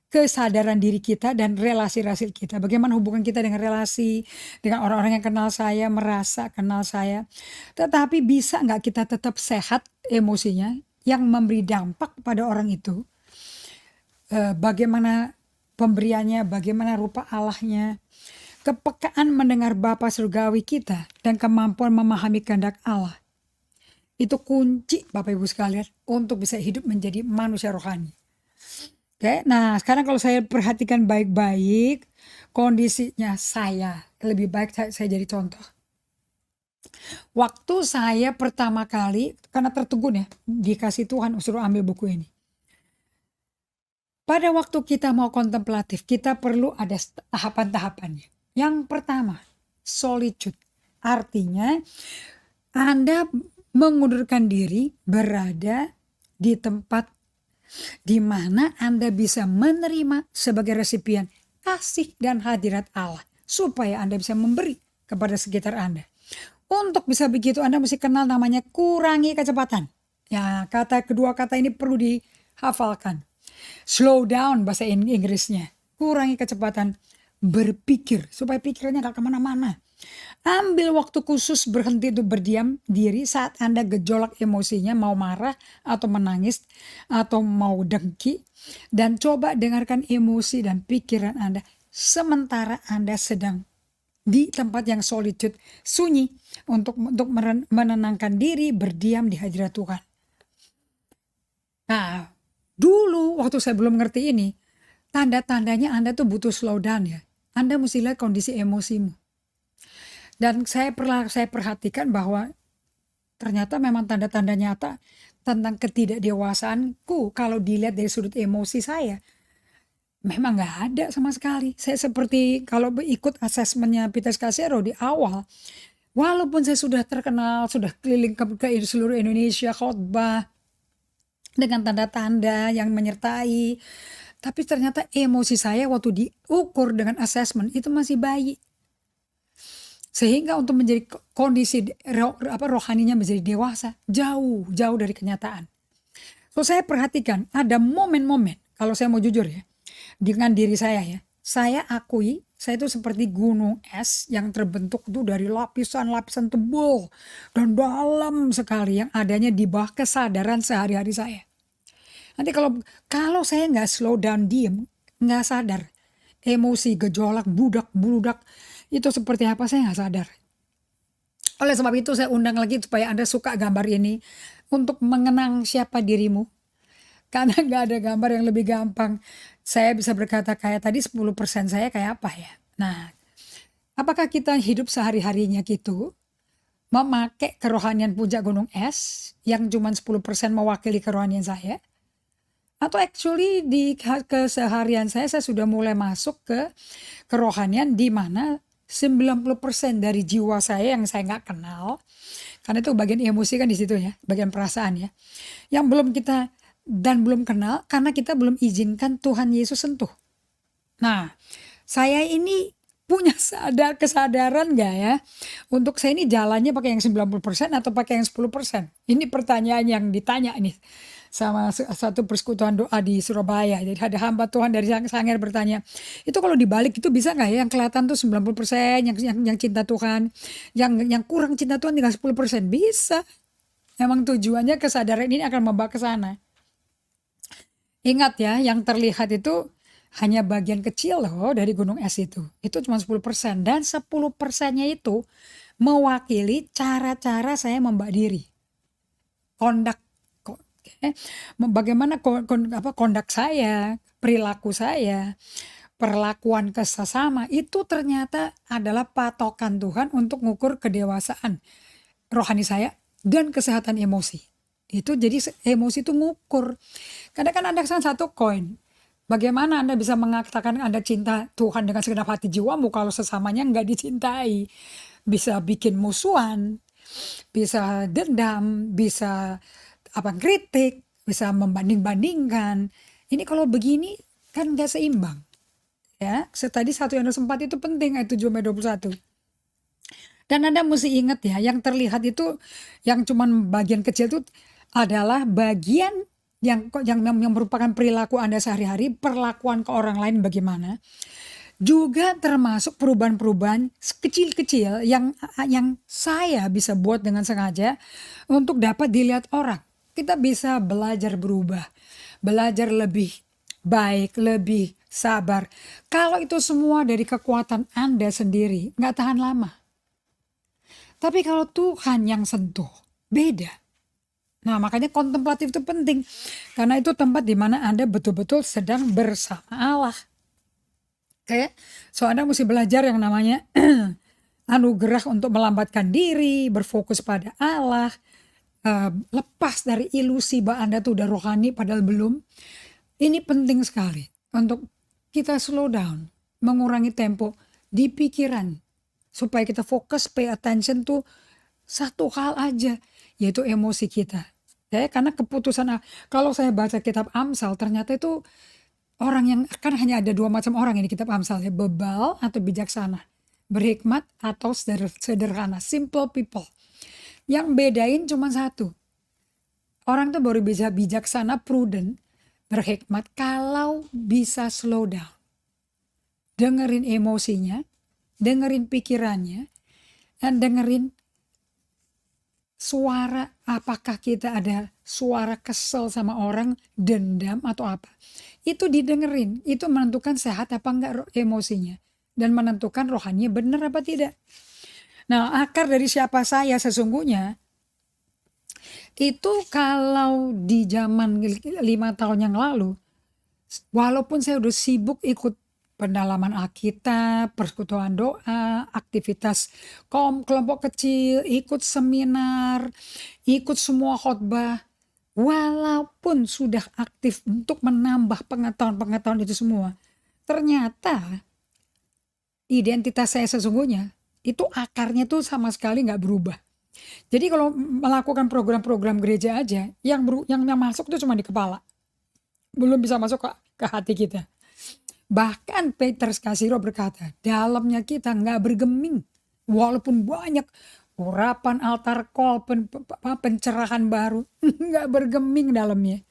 kesadaran diri kita dan relasi-relasi kita. Bagaimana hubungan kita dengan relasi, dengan orang-orang yang kenal saya, merasa kenal saya. Tetapi bisa nggak kita tetap sehat emosinya yang memberi dampak pada orang itu. Bagaimana pemberiannya, bagaimana rupa Allahnya. Kepekaan mendengar Bapa Surgawi kita dan kemampuan memahami kehendak Allah. Itu kunci Bapak Ibu sekalian untuk bisa hidup menjadi manusia rohani. Oke, nah sekarang kalau saya perhatikan baik-baik kondisinya saya, lebih baik saya jadi contoh. Waktu saya pertama kali, karena tertegun ya, dikasih Tuhan suruh ambil buku ini. Pada waktu kita mau kontemplatif, kita perlu ada tahapan-tahapannya. Yang pertama, solitude. Artinya Anda mengundurkan diri berada di tempat di mana Anda bisa menerima sebagai resipien kasih dan hadirat Allah. Supaya Anda bisa memberi kepada sekitar Anda. Untuk bisa begitu Anda mesti kenal namanya kurangi kecepatan. Ya, kedua kata ini perlu dihafalkan. Slow down bahasa Inggrisnya. Kurangi kecepatan berpikir. Supaya pikirannya gak kemana-mana. Ambil waktu khusus berhenti untuk berdiam diri saat Anda gejolak emosinya, mau marah atau menangis atau mau dengki, dan coba dengarkan emosi dan pikiran Anda sementara Anda sedang di tempat yang solitude, sunyi, untuk menenangkan diri, berdiam di hadirat Tuhan. Nah, dulu waktu saya belum ngerti ini, tanda-tandanya Anda tuh butuh slow down ya. Anda mesti lihat kondisi emosimu. Dan saya perhatikan bahwa ternyata memang tanda-tanda nyata tentang ketidakdewasaanku kalau dilihat dari sudut emosi saya. Memang gak ada sama sekali. Saya seperti kalau ikut asesmennya Peter Scazzero di awal. Walaupun saya sudah terkenal, sudah keliling ke seluruh Indonesia khotbah dengan tanda-tanda yang menyertai. Tapi ternyata emosi saya waktu diukur dengan asesmen itu masih bayi. Sehingga untuk menjadi kondisi rohaninya menjadi dewasa, jauh dari kenyataan. So saya perhatikan ada momen-momen, kalau saya mau jujur ya, dengan diri saya ya, saya akui saya itu seperti gunung es yang terbentuk itu dari lapisan-lapisan tebal dan dalam sekali yang adanya di bawah kesadaran sehari-hari saya. Nanti kalau saya nggak slow down, diem, nggak sadar, emosi gejolak, budak, itu seperti apa saya nggak sadar. Oleh sebab itu saya undang lagi supaya Anda suka gambar ini untuk mengenang siapa dirimu. Karena nggak ada gambar yang lebih gampang. Saya bisa berkata kayak tadi 10% saya kayak apa ya. Nah, Apakah kita hidup sehari-harinya gitu, memakai kerohanian puncak gunung es yang cuma 10% mewakili kerohanian saya? Atau actually di keseharian saya sudah mulai masuk ke kerohanian di mana 90% dari jiwa saya yang saya nggak kenal, karena itu bagian emosi kan di situ ya, bagian perasaan ya, yang belum kita dan belum kenal karena kita belum izinkan Tuhan Yesus sentuh. Nah, saya ini punya kesadaran nggak ya, untuk saya ini jalannya pakai yang 90% atau pakai yang 10%? Ini pertanyaan yang ditanya nih sama satu persekutuan doa di Surabaya. Jadi ada hamba Tuhan dari Sangir bertanya, itu kalau dibalik itu bisa nggak ya, yang kelihatan tuh 90% yang cinta Tuhan, yang kurang cinta Tuhan tinggal 10%? Bisa. Memang tujuannya kesadaran ini akan membawa ke sana. Ingat ya, yang terlihat itu hanya bagian kecil loh dari gunung es itu. Itu cuma 10%. Dan 10%-nya itu mewakili cara-cara saya membak diri. Kondak. Bagaimana kondak saya, perilaku saya, perlakuan ke sesama, itu ternyata adalah patokan Tuhan untuk mengukur kedewasaan rohani saya dan kesehatan emosi. Itu jadi emosi itu ngukur. Kadang kan ada satu koin. Bagaimana Anda bisa mengatakan Anda cinta Tuhan dengan segenap hati jiwamu kalau sesamanya nggak dicintai? Bisa bikin musuhan, bisa dendam, bisa kritik, bisa membanding-bandingkan. Ini kalau begini kan nggak seimbang. Ya, tadi 1 Yohanes 4 itu penting, ayat 7 sampai 21. Dan Anda mesti ingat ya, yang terlihat itu yang cuman bagian kecil itu adalah bagian yang merupakan perilaku Anda sehari-hari, perlakuan ke orang lain bagaimana. Juga termasuk perubahan-perubahan kecil-kecil yang saya bisa buat dengan sengaja untuk dapat dilihat orang. Kita bisa belajar berubah, belajar lebih baik, lebih sabar. Kalau itu semua dari kekuatan Anda sendiri, nggak tahan lama. Tapi kalau Tuhan yang sentuh, beda. Nah, makanya kontemplatif itu penting. Karena itu tempat di mana Anda betul-betul sedang bersama Allah. Oke, so Anda mesti belajar yang namanya anugerah untuk melambatkan diri, berfokus pada Allah, lepas dari ilusi bahwa Anda tuh udah rohani padahal belum. Ini penting sekali untuk kita slow down, mengurangi tempo di pikiran, supaya kita fokus, pay attention tuh satu hal aja, yaitu emosi kita. Ya, karena keputusan, kalau saya baca kitab Amsal, ternyata itu orang yang, kan hanya ada 2 macam orang ini kitab Amsal ya, bebal atau bijaksana, berhikmat atau sederhana, simple people. Yang bedain cuma satu, orang tuh baru bisa bijaksana, prudent, berhikmat kalau bisa slow down, dengerin emosinya, dengerin pikirannya, dan dengerin suara, apakah kita ada suara kesel sama orang, dendam atau apa. Itu didengerin, itu menentukan sehat apa enggak emosinya, dan menentukan rohaninya benar apa tidak. Nah, akar dari siapa saya sesungguhnya, itu kalau di zaman 5 tahun yang lalu, walaupun saya udah sibuk ikut pendalaman Alkitab, persekutuan doa, aktivitas kelompok kecil, ikut seminar, ikut semua khotbah, walaupun sudah aktif untuk menambah pengetahuan-pengetahuan itu semua, ternyata identitas saya sesungguhnya itu akarnya tuh sama sekali nggak berubah. Jadi kalau melakukan program-program gereja aja, yang masuk tuh cuma di kepala, belum bisa masuk ke hati kita. Bahkan Petrus Kasiro berkata, dalamnya kita nggak bergeming, walaupun banyak urapan altar call, pencerahan baru, nggak bergeming dalamnya.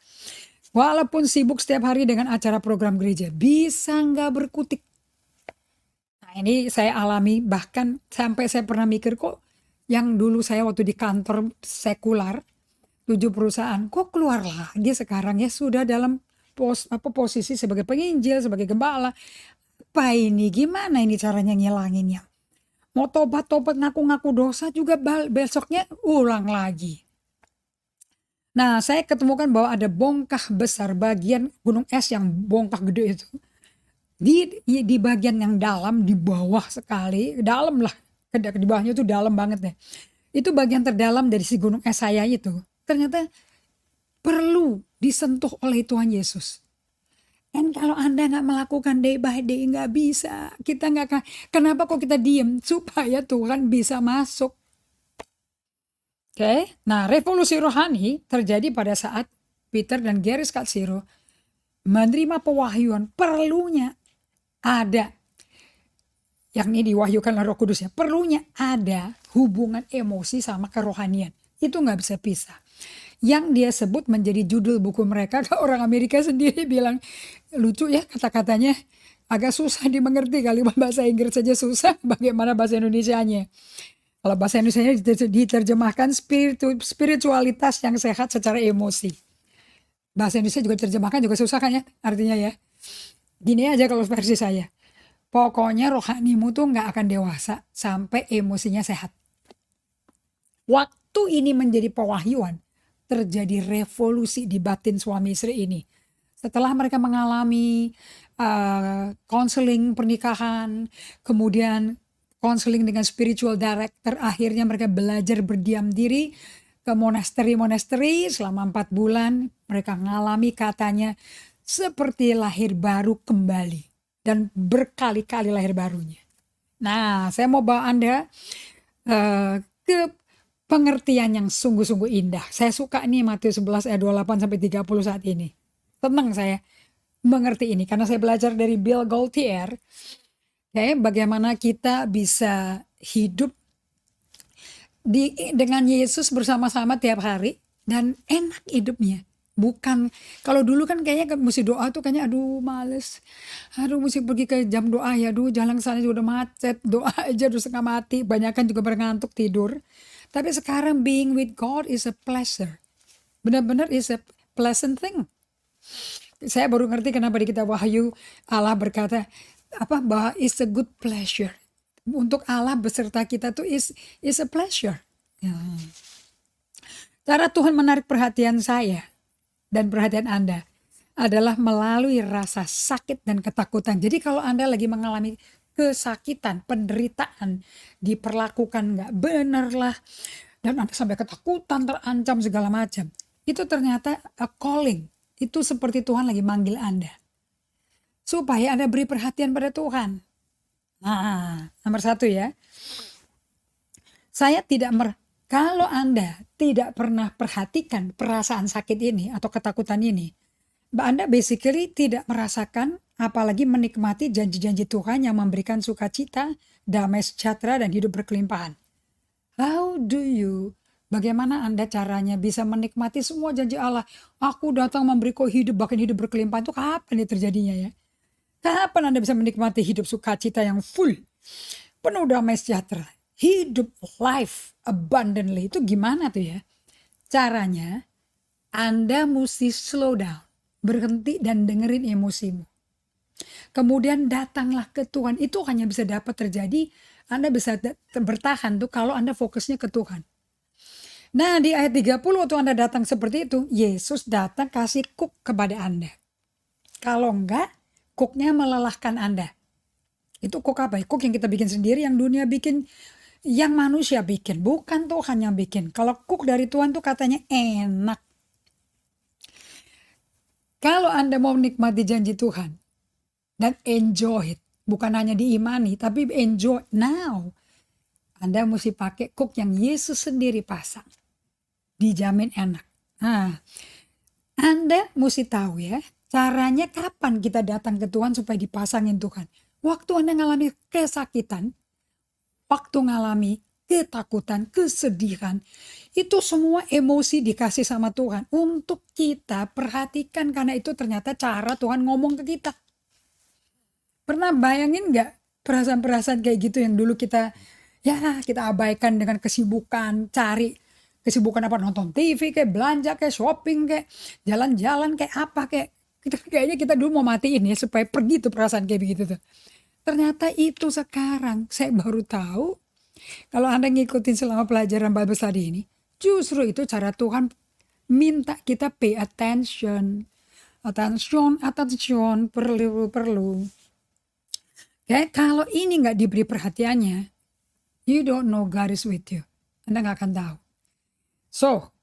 Walaupun sibuk setiap hari dengan acara program gereja, bisa nggak berkutik. Nah, ini saya alami, bahkan sampai saya pernah mikir, kok yang dulu saya waktu di kantor sekular 7 perusahaan, kok keluar lagi sekarang ya, sudah dalam posisi sebagai penginjil, sebagai gembala. Apa ini, gimana ini caranya ngilanginnya? Mau tobat-tobat, ngaku-ngaku dosa juga besoknya ulang lagi. Nah, saya ketemukan bahwa ada bongkah besar, bagian gunung es yang bongkah gede itu. Di bagian yang dalam, di bawah sekali, dalam lah, di bawahnya itu dalam banget deh. Itu bagian terdalam dari si gunung Esaya itu, ternyata perlu disentuh oleh Tuhan Yesus. Dan kalau Anda nggak melakukan day by day, nggak bisa. Kita nggak akan, kenapa kok kita diem? Supaya Tuhan bisa masuk. Oke, nah revolusi rohani terjadi pada saat Peter dan Gary Scott Zero menerima pewahyuan, perlunya ada, yakni diwahyukan oleh Roh Kudus ya, perlunya ada hubungan emosi sama kerohanian. Itu nggak bisa pisah. Yang dia sebut menjadi judul buku mereka, orang Amerika sendiri bilang, lucu ya kata-katanya, agak susah dimengerti, kalimat bahasa Inggris saja susah, bagaimana bahasa Indonesianya. Kalau bahasa Indonesianya diterjemahkan spiritualitas yang sehat secara emosi. Bahasa Indonesia juga diterjemahkan juga susah kan ya artinya ya. Gini aja kalau versi saya. Pokoknya rohanimu tuh nggak akan dewasa sampai emosinya sehat. Waktu ini menjadi pewahyuan, terjadi revolusi di batin suami istri ini. Setelah mereka mengalami konseling pernikahan, kemudian konseling dengan spiritual director, akhirnya mereka belajar berdiam diri ke monasteri-monasteri selama 4 bulan. Mereka mengalami katanya seperti lahir baru kembali, dan berkali-kali lahir barunya. Nah, saya mau bawa Anda ke pengertian yang sungguh-sungguh indah. Saya suka nih Matius 11 ayat 28 sampai 30 saat ini. Tenang saya mengerti ini karena saya belajar dari Bill Gaultiere. Bagaimana kita bisa hidup dengan Yesus bersama-sama tiap hari dan enak hidupnya. Bukan, kalau dulu kan kayaknya mesti doa tuh kayaknya aduh males. Aduh mesti pergi ke jam doa ya, aduh jalan sana juga udah macet, doa aja udah setengah mati, banyakan juga berantuk tidur. Tapi sekarang being with God is a pleasure. Benar-benar is a pleasant thing. Saya baru ngerti kenapa di kitab Wahyu Allah berkata bahwa is a good pleasure. Untuk Allah beserta kita tuh is a pleasure. Ya. Cara Tuhan menarik perhatian saya dan perhatian Anda adalah melalui rasa sakit dan ketakutan. Jadi kalau Anda lagi mengalami kesakitan, penderitaan, diperlakukan nggak benar lah, dan Anda sampai ketakutan, terancam segala macam, itu ternyata a calling. Itu seperti Tuhan lagi manggil Anda. Supaya Anda beri perhatian pada Tuhan. Nah, nomor 1 ya. Kalau Anda tidak pernah perhatikan perasaan sakit ini atau ketakutan ini, Anda basically tidak merasakan apalagi menikmati janji-janji Tuhan yang memberikan sukacita, damai sejahtera, dan hidup berkelimpahan. Bagaimana Anda caranya bisa menikmati semua janji Allah? Aku datang memberi kau hidup, bahkan hidup berkelimpahan. Itu kapan ya terjadinya ya? Kapan Anda bisa menikmati hidup sukacita yang full, penuh damai sejahtera, hidup life abundantly? Itu gimana tuh ya? Caranya Anda mesti slow down, berhenti dan dengerin emosimu. Kemudian datanglah ke Tuhan. Itu hanya bisa dapat terjadi, Anda bisa bertahan tuh kalau Anda fokusnya ke Tuhan. Nah di ayat 30 waktu Anda datang seperti itu, Yesus datang kasih kuk kepada Anda. Kalau enggak, kuknya melelahkan Anda. Itu kuk apa? Kuk yang kita bikin sendiri, yang dunia bikin, yang manusia bikin. Bukan Tuhan yang bikin. Kalau kuk dari Tuhan tuh katanya enak. Kalau Anda mau menikmati janji Tuhan dan enjoy it, bukan hanya diimani, tapi enjoy now, Anda mesti pakai kuk yang Yesus sendiri pasang. Dijamin enak. Nah, Anda mesti tahu ya, caranya kapan kita datang ke Tuhan supaya dipasangin Tuhan. Waktu Anda ngalami kesakitan, waktu ngalami ketakutan, kesedihan, itu semua emosi dikasih sama Tuhan untuk kita perhatikan, karena itu ternyata cara Tuhan ngomong ke kita. Pernah bayangin nggak perasaan-perasaan kayak gitu yang dulu kita abaikan dengan kesibukan, cari kesibukan apa, nonton TV kayak, belanja kayak, shopping kayak, jalan-jalan kayak apa kayak, kayaknya kita dulu mau matiin ya supaya pergi tuh perasaan kayak begitu tuh. Ternyata itu sekarang saya baru tahu, kalau Anda ngikutin selama pelajaran Bible study ini, justru itu cara Tuhan minta kita pay attention, perlu. Oke, kalau ini nggak diberi perhatiannya, you don't know God is with you. Anda nggak akan tahu. So,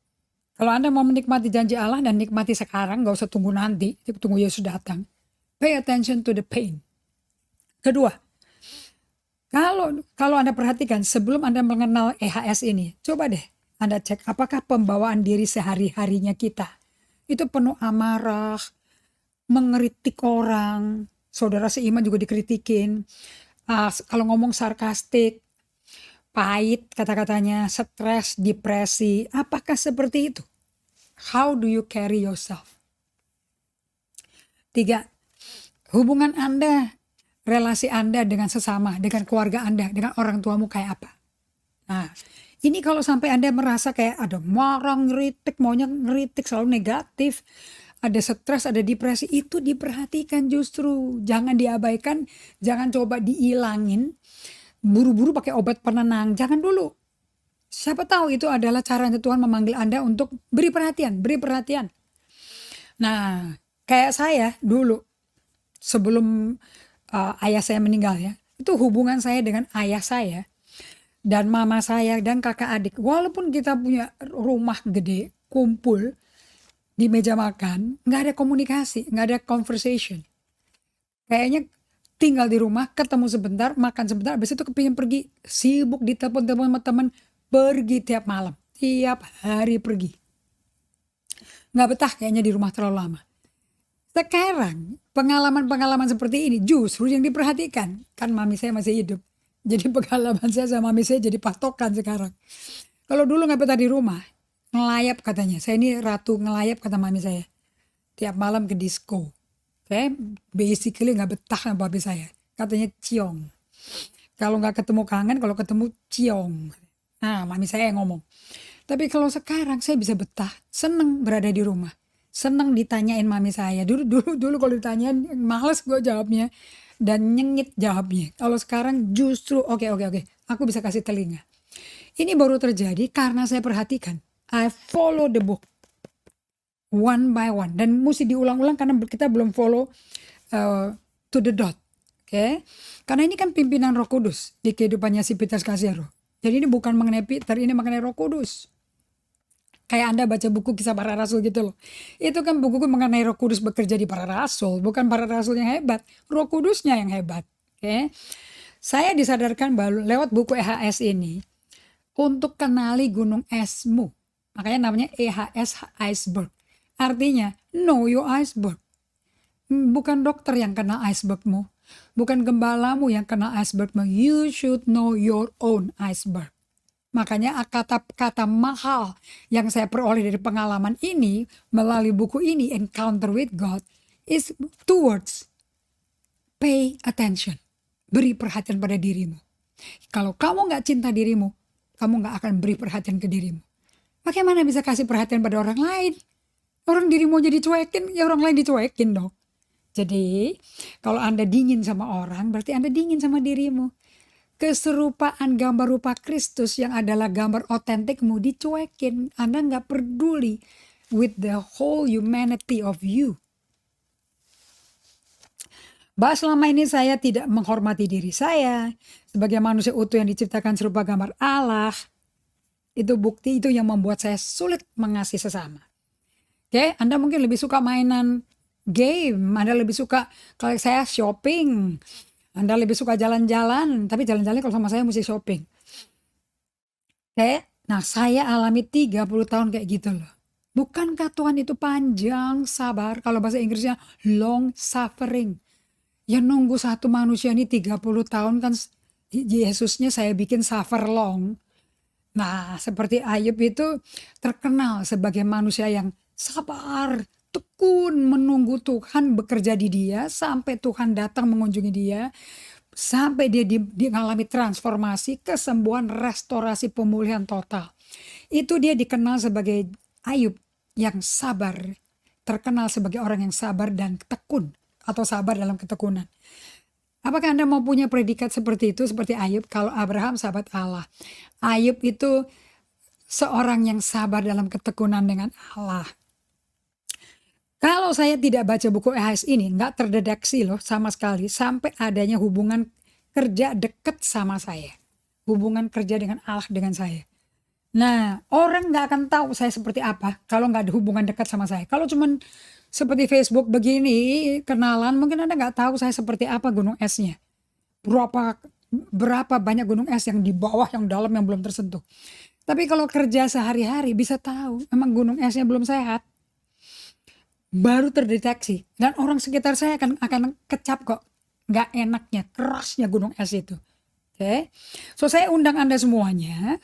kalau Anda mau menikmati janji Allah dan nikmati sekarang, nggak usah tunggu nanti, tunggu Yesus datang. Pay attention to the pain. Kedua, kalau Anda perhatikan sebelum Anda mengenal EHS ini, coba deh Anda cek apakah pembawaan diri sehari-harinya kita itu penuh amarah, mengeritik orang, saudara seiman juga dikritikin, kalau ngomong sarkastik, pahit kata-katanya, stres, depresi, apakah seperti itu? How do you carry yourself? 3, hubungan Anda, relasi Anda dengan sesama, dengan keluarga Anda, dengan orang tuamu kayak apa? Nah, ini kalau sampai Anda merasa kayak ada marah, ngeritik, maunya ngeritik, selalu negatif, ada stres, ada depresi, itu diperhatikan justru. Jangan diabaikan, jangan coba diilangin, buru-buru pakai obat penenang, jangan dulu. Siapa tahu itu adalah cara Tuhan memanggil Anda untuk beri perhatian, beri perhatian. Nah, kayak saya dulu, sebelum ayah saya meninggal ya, itu hubungan saya dengan ayah saya dan mama saya dan kakak adik, walaupun kita punya rumah gede, kumpul di meja makan, nggak ada komunikasi, nggak ada conversation. Kayaknya tinggal di rumah, ketemu sebentar, makan sebentar, habis itu kepingin pergi, sibuk ditelepon-telepon sama teman, pergi tiap malam, tiap hari pergi. Nggak betah kayaknya di rumah terlalu lama. Sekarang pengalaman-pengalaman seperti ini justru yang diperhatikan, kan mami saya masih hidup. Jadi pengalaman saya sama mami saya jadi patokan sekarang. Kalau dulu nggak betah di rumah, ngelayap katanya. Saya ini ratu ngelayap kata mami saya. Tiap malam ke disco. Oke, basically nggak betah sama babi saya. Katanya ciong. Kalau nggak ketemu kangen, kalau ketemu ciong. Nah, mami saya yang ngomong. Tapi kalau sekarang saya bisa betah, seneng berada di rumah. Seneng ditanyain mami saya. Dulu kalau ditanyain males gue jawabnya. Dan nyengit jawabnya. Kalau sekarang justru oke. Aku bisa kasih telinga. Ini baru terjadi karena saya perhatikan. I follow the book. One by one. Dan mesti diulang-ulang karena kita belum follow to the dot. Oke. Karena ini kan pimpinan Roh Kudus di kehidupannya si Peter Scazzero. Jadi ini bukan mengenai Peter, ini mengenai Roh Kudus. Kayak Anda baca buku Kisah Para Rasul gitu loh. Itu kan buku mengenai Roh Kudus bekerja di para rasul. Bukan para rasul yang hebat. Roh Kudusnya yang hebat. Oke. Saya disadarkan lewat buku EHS ini. Untuk kenali gunung esmu. Makanya namanya EHS Iceberg. Artinya know your iceberg. Bukan dokter yang kenal icebergmu. Bukan gembalamu yang kenal icebergmu. You should know your own iceberg. Makanya kata-kata mahal yang saya peroleh dari pengalaman ini, melalui buku ini, Encounter with God, is towards pay attention. Beri perhatian pada dirimu. Kalau kamu gak cinta dirimu, kamu gak akan beri perhatian ke dirimu. Bagaimana bisa kasih perhatian pada orang lain? Orang dirimu jadi cuekin, ya orang lain dicuekin dong. Jadi, kalau Anda dingin sama orang, berarti Anda dingin sama dirimu. Keserupaan gambar rupa Kristus yang adalah gambar otentikmu dicuekin. Anda nggak peduli with the whole humanity of you. Bahwa selama ini saya tidak menghormati diri saya sebagai manusia utuh yang diciptakan serupa gambar Allah. Itu bukti itu yang membuat saya sulit mengasihi sesama. Oke, Anda mungkin lebih suka mainan game, Anda lebih suka, kalau saya shopping, Anda lebih suka jalan-jalan, tapi jalan-jalan kalau sama saya mesti shopping. Oke, nah saya alami 30 tahun kayak gitu loh. Bukankah Tuhan itu panjang sabar, kalau bahasa Inggrisnya long suffering. Ya nunggu satu manusia ini 30 tahun kan Yesusnya saya bikin suffer long. Nah seperti Ayub itu terkenal sebagai manusia yang sabar, tekun menunggu Tuhan bekerja di dia sampai Tuhan datang mengunjungi dia, sampai dia mengalami transformasi, kesembuhan, restorasi, pemulihan total. Itu dia dikenal sebagai Ayub yang sabar, terkenal sebagai orang yang sabar dan tekun atau sabar dalam ketekunan. Apakah Anda mau punya predikat seperti itu, seperti Ayub? Kalau Abraham sahabat Allah, Ayub itu seorang yang sabar dalam ketekunan dengan Allah. Kalau saya tidak baca buku EHS ini, nggak terdeteksi loh sama sekali sampai adanya hubungan kerja dekat sama saya. Hubungan kerja dengan Allah dengan saya. Nah, orang nggak akan tahu saya seperti apa kalau nggak ada hubungan dekat sama saya. Kalau cuman seperti Facebook begini, kenalan, mungkin Anda nggak tahu saya seperti apa gunung esnya. Berapa berapa banyak gunung es yang di bawah, yang dalam, yang belum tersentuh. Tapi kalau kerja sehari-hari bisa tahu, emang gunung esnya belum sehat. Baru terdeteksi. Dan orang sekitar saya akan kecap kok. Nggak enaknya, kerasnya gunung es itu. Oke. So saya undang Anda semuanya.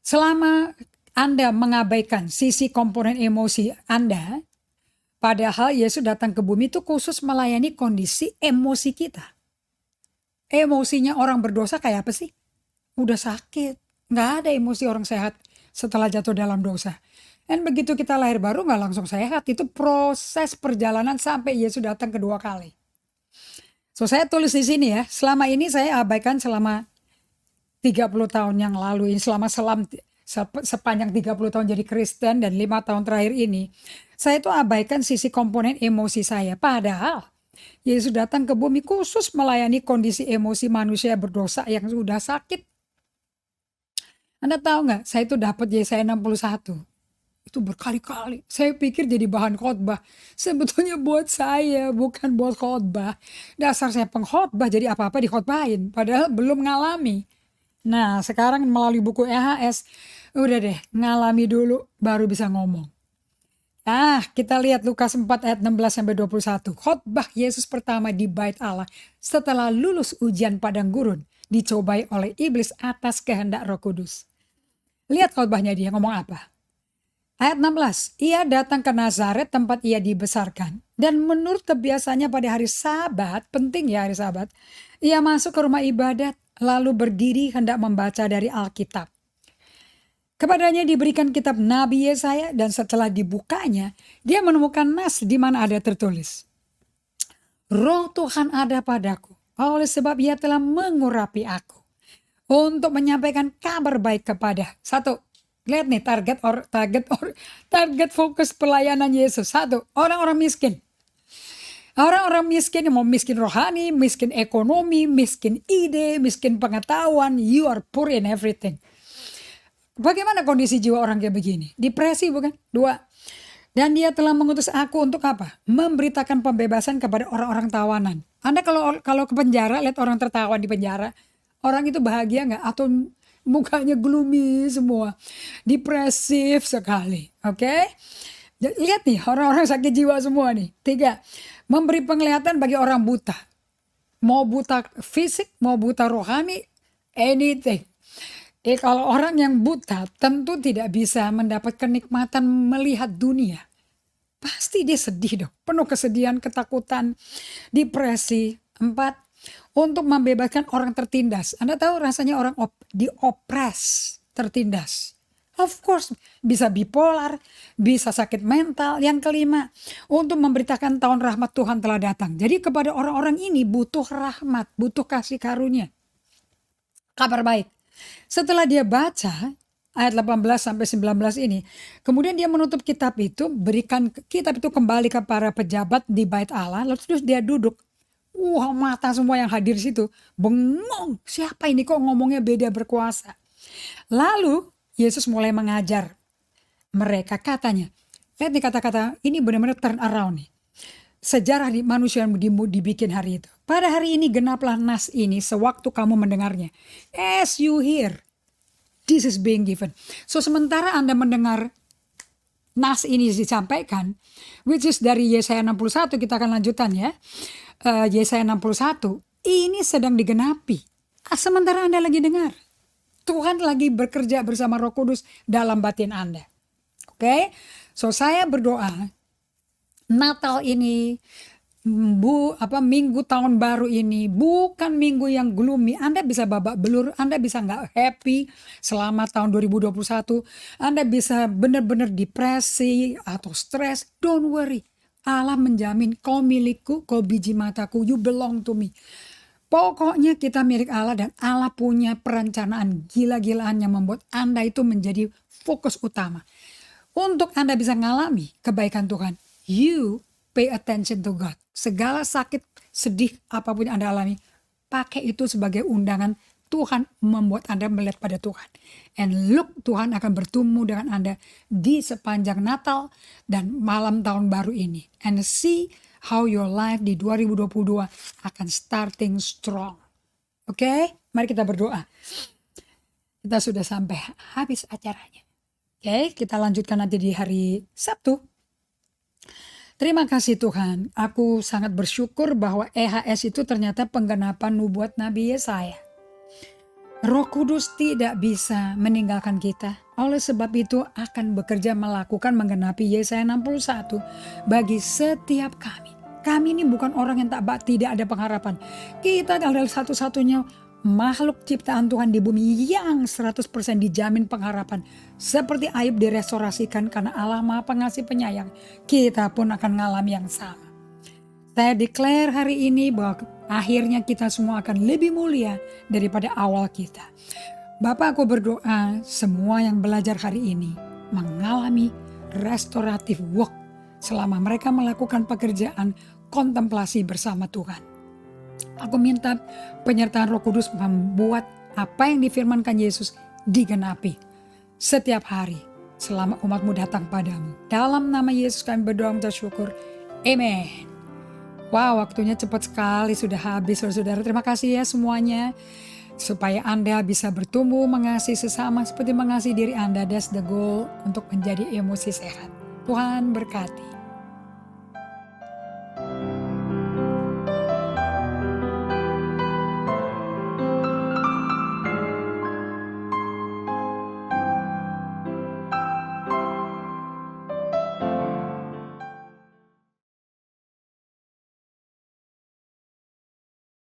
Selama Anda mengabaikan sisi komponen emosi Anda, padahal Yesus datang ke bumi itu khusus melayani kondisi emosi kita. Emosinya orang berdosa kayak apa sih? Udah sakit. Nggak ada emosi orang sehat setelah jatuh dalam dosa. Dan begitu kita lahir baru nggak langsung sehat. Itu proses perjalanan sampai Yesus datang kedua kali. So saya tulis di sini ya. Selama ini saya abaikan selama 30 tahun yang lalu ini. Sepanjang 30 tahun jadi Kristen dan 5 tahun terakhir ini. Saya itu abaikan sisi komponen emosi saya. Padahal Yesus datang ke bumi khusus melayani kondisi emosi manusia berdosa yang sudah sakit. Anda tahu nggak, saya itu dapat Yesaya 61. Itu berkali-kali. Saya pikir jadi bahan khotbah. Sebetulnya buat saya, bukan buat khotbah. Dasar saya pengkhotbah, jadi apa-apa dikhotbahin. Padahal belum ngalami. Nah, sekarang melalui buku EHS, udah deh, ngalami dulu baru bisa ngomong. Kita lihat Lukas 4 ayat 16-21. Khotbah Yesus pertama di Bait Allah setelah lulus ujian padang gurun, dicobai oleh iblis atas kehendak Roh Kudus. Lihat khotbahnya dia ngomong apa. Ayat 16, ia datang ke Nazaret tempat ia dibesarkan. Dan menurut kebiasaannya pada hari Sabat, penting ya hari Sabat, ia masuk ke rumah ibadat, lalu berdiri hendak membaca dari Alkitab. Kepadanya diberikan kitab Nabi Yesaya dan setelah dibukanya, dia menemukan nas di mana ada tertulis. Roh Tuhan ada padaku, oleh sebab ia telah mengurapi aku untuk menyampaikan kabar baik kepada. Satu, lihat nih target fokus pelayanan Yesus. Satu, orang-orang miskin. Orang-orang miskin yang mau miskin rohani, miskin ekonomi, miskin ide, miskin pengetahuan, you are poor in everything. Bagaimana kondisi jiwa orang kayak begini? Depresi bukan? 2. Dan dia telah mengutus aku untuk apa? Memberitakan pembebasan kepada orang-orang tawanan. Anda kalau ke penjara, lihat orang tertawan di penjara. Orang itu bahagia nggak? Atau mukanya gloomy semua. Depresif sekali. Oke? Lihat nih, orang-orang sakit jiwa semua nih. 3. Memberi penglihatan bagi orang buta. Mau buta fisik, mau buta rohani, anything. Kalau orang yang buta tentu tidak bisa mendapat kenikmatan melihat dunia. Pasti dia sedih dong. Penuh kesedihan, ketakutan, depresi. 4. Untuk membebaskan orang tertindas. Anda tahu rasanya orang diopres, tertindas. Of course, bisa bipolar, bisa sakit mental. Yang 5, untuk memberitakan tahun rahmat Tuhan telah datang. Jadi kepada orang-orang ini butuh rahmat, butuh kasih karunia. Kabar baik. Setelah dia baca ayat 18-19 ini, kemudian dia menutup kitab itu, berikan kitab itu kembali ke para pejabat di Bait Allah, lalu terus dia duduk. Mata semua yang hadir di situ bengong, siapa ini kok ngomongnya beda berkuasa. Lalu Yesus mulai mengajar mereka, katanya, lihat nih kata-kata ini benar-benar turn around nih. Sejarah di manusia yang dibikin hari itu. Pada hari ini genaplah nas ini sewaktu kamu mendengarnya. As you hear, this is being given. So sementara Anda mendengar nas ini disampaikan, which is dari Yesaya 61, kita akan lanjutan ya. Yesaya 61, ini sedang digenapi. Sementara Anda lagi dengar. Tuhan lagi bekerja bersama Roh Kudus dalam batin Anda. Oke? So saya berdoa Natal ini, minggu tahun baru ini bukan minggu yang gloomy. Anda bisa babak belur, Anda bisa nggak happy selama tahun 2021. Anda bisa benar-benar depresi atau stres. Don't worry. Allah menjamin kau milikku, kau biji mataku, you belong to me. Pokoknya kita milik Allah dan Allah punya perencanaan gila-gilaan yang membuat Anda itu menjadi fokus utama. Untuk Anda bisa mengalami kebaikan Tuhan, you pay attention to God. Segala sakit, sedih, apapun yang Anda alami, pakai itu sebagai undangan Tuhan membuat Anda melihat pada Tuhan. And look, Tuhan akan bertemu dengan Anda di sepanjang Natal dan malam tahun baru ini. And see how your life di 2022 akan starting strong. Oke, mari kita berdoa. Kita sudah sampai habis acaranya. Oke, kita lanjutkan nanti di hari Sabtu. Terima kasih Tuhan, aku sangat bersyukur bahwa EHS itu ternyata penggenapan nubuat Nabi Yesaya. Roh Kudus tidak bisa meninggalkan kita. Oleh sebab itu akan bekerja melakukan menggenapi Yesaya 61 bagi setiap kami. Kami ini bukan orang yang tidak ada pengharapan. Kita adalah satu-satunya makhluk ciptaan Tuhan di bumi yang 100% dijamin pengharapan. Seperti Ayub direstorasikan karena Allah Maha Pengasih Penyayang. Kita pun akan mengalami yang sama. Saya declare hari ini bahwa akhirnya kita semua akan lebih mulia daripada awal kita. Bapak, aku berdoa semua yang belajar hari ini mengalami restoratif work selama mereka melakukan pekerjaan kontemplasi bersama Tuhan. Aku minta penyertaan Roh Kudus membuat apa yang difirmankan Yesus digenapi setiap hari selama umatmu datang padamu. Dalam nama Yesus kami berdoa dan syukur. Amen. Wow, waktunya cepat sekali, sudah habis saudara-saudara. Terima kasih ya semuanya. Supaya Anda bisa bertumbuh mengasihi sesama seperti mengasihi diri Anda. That's the goal untuk menjadi emosi sehat. Tuhan berkati.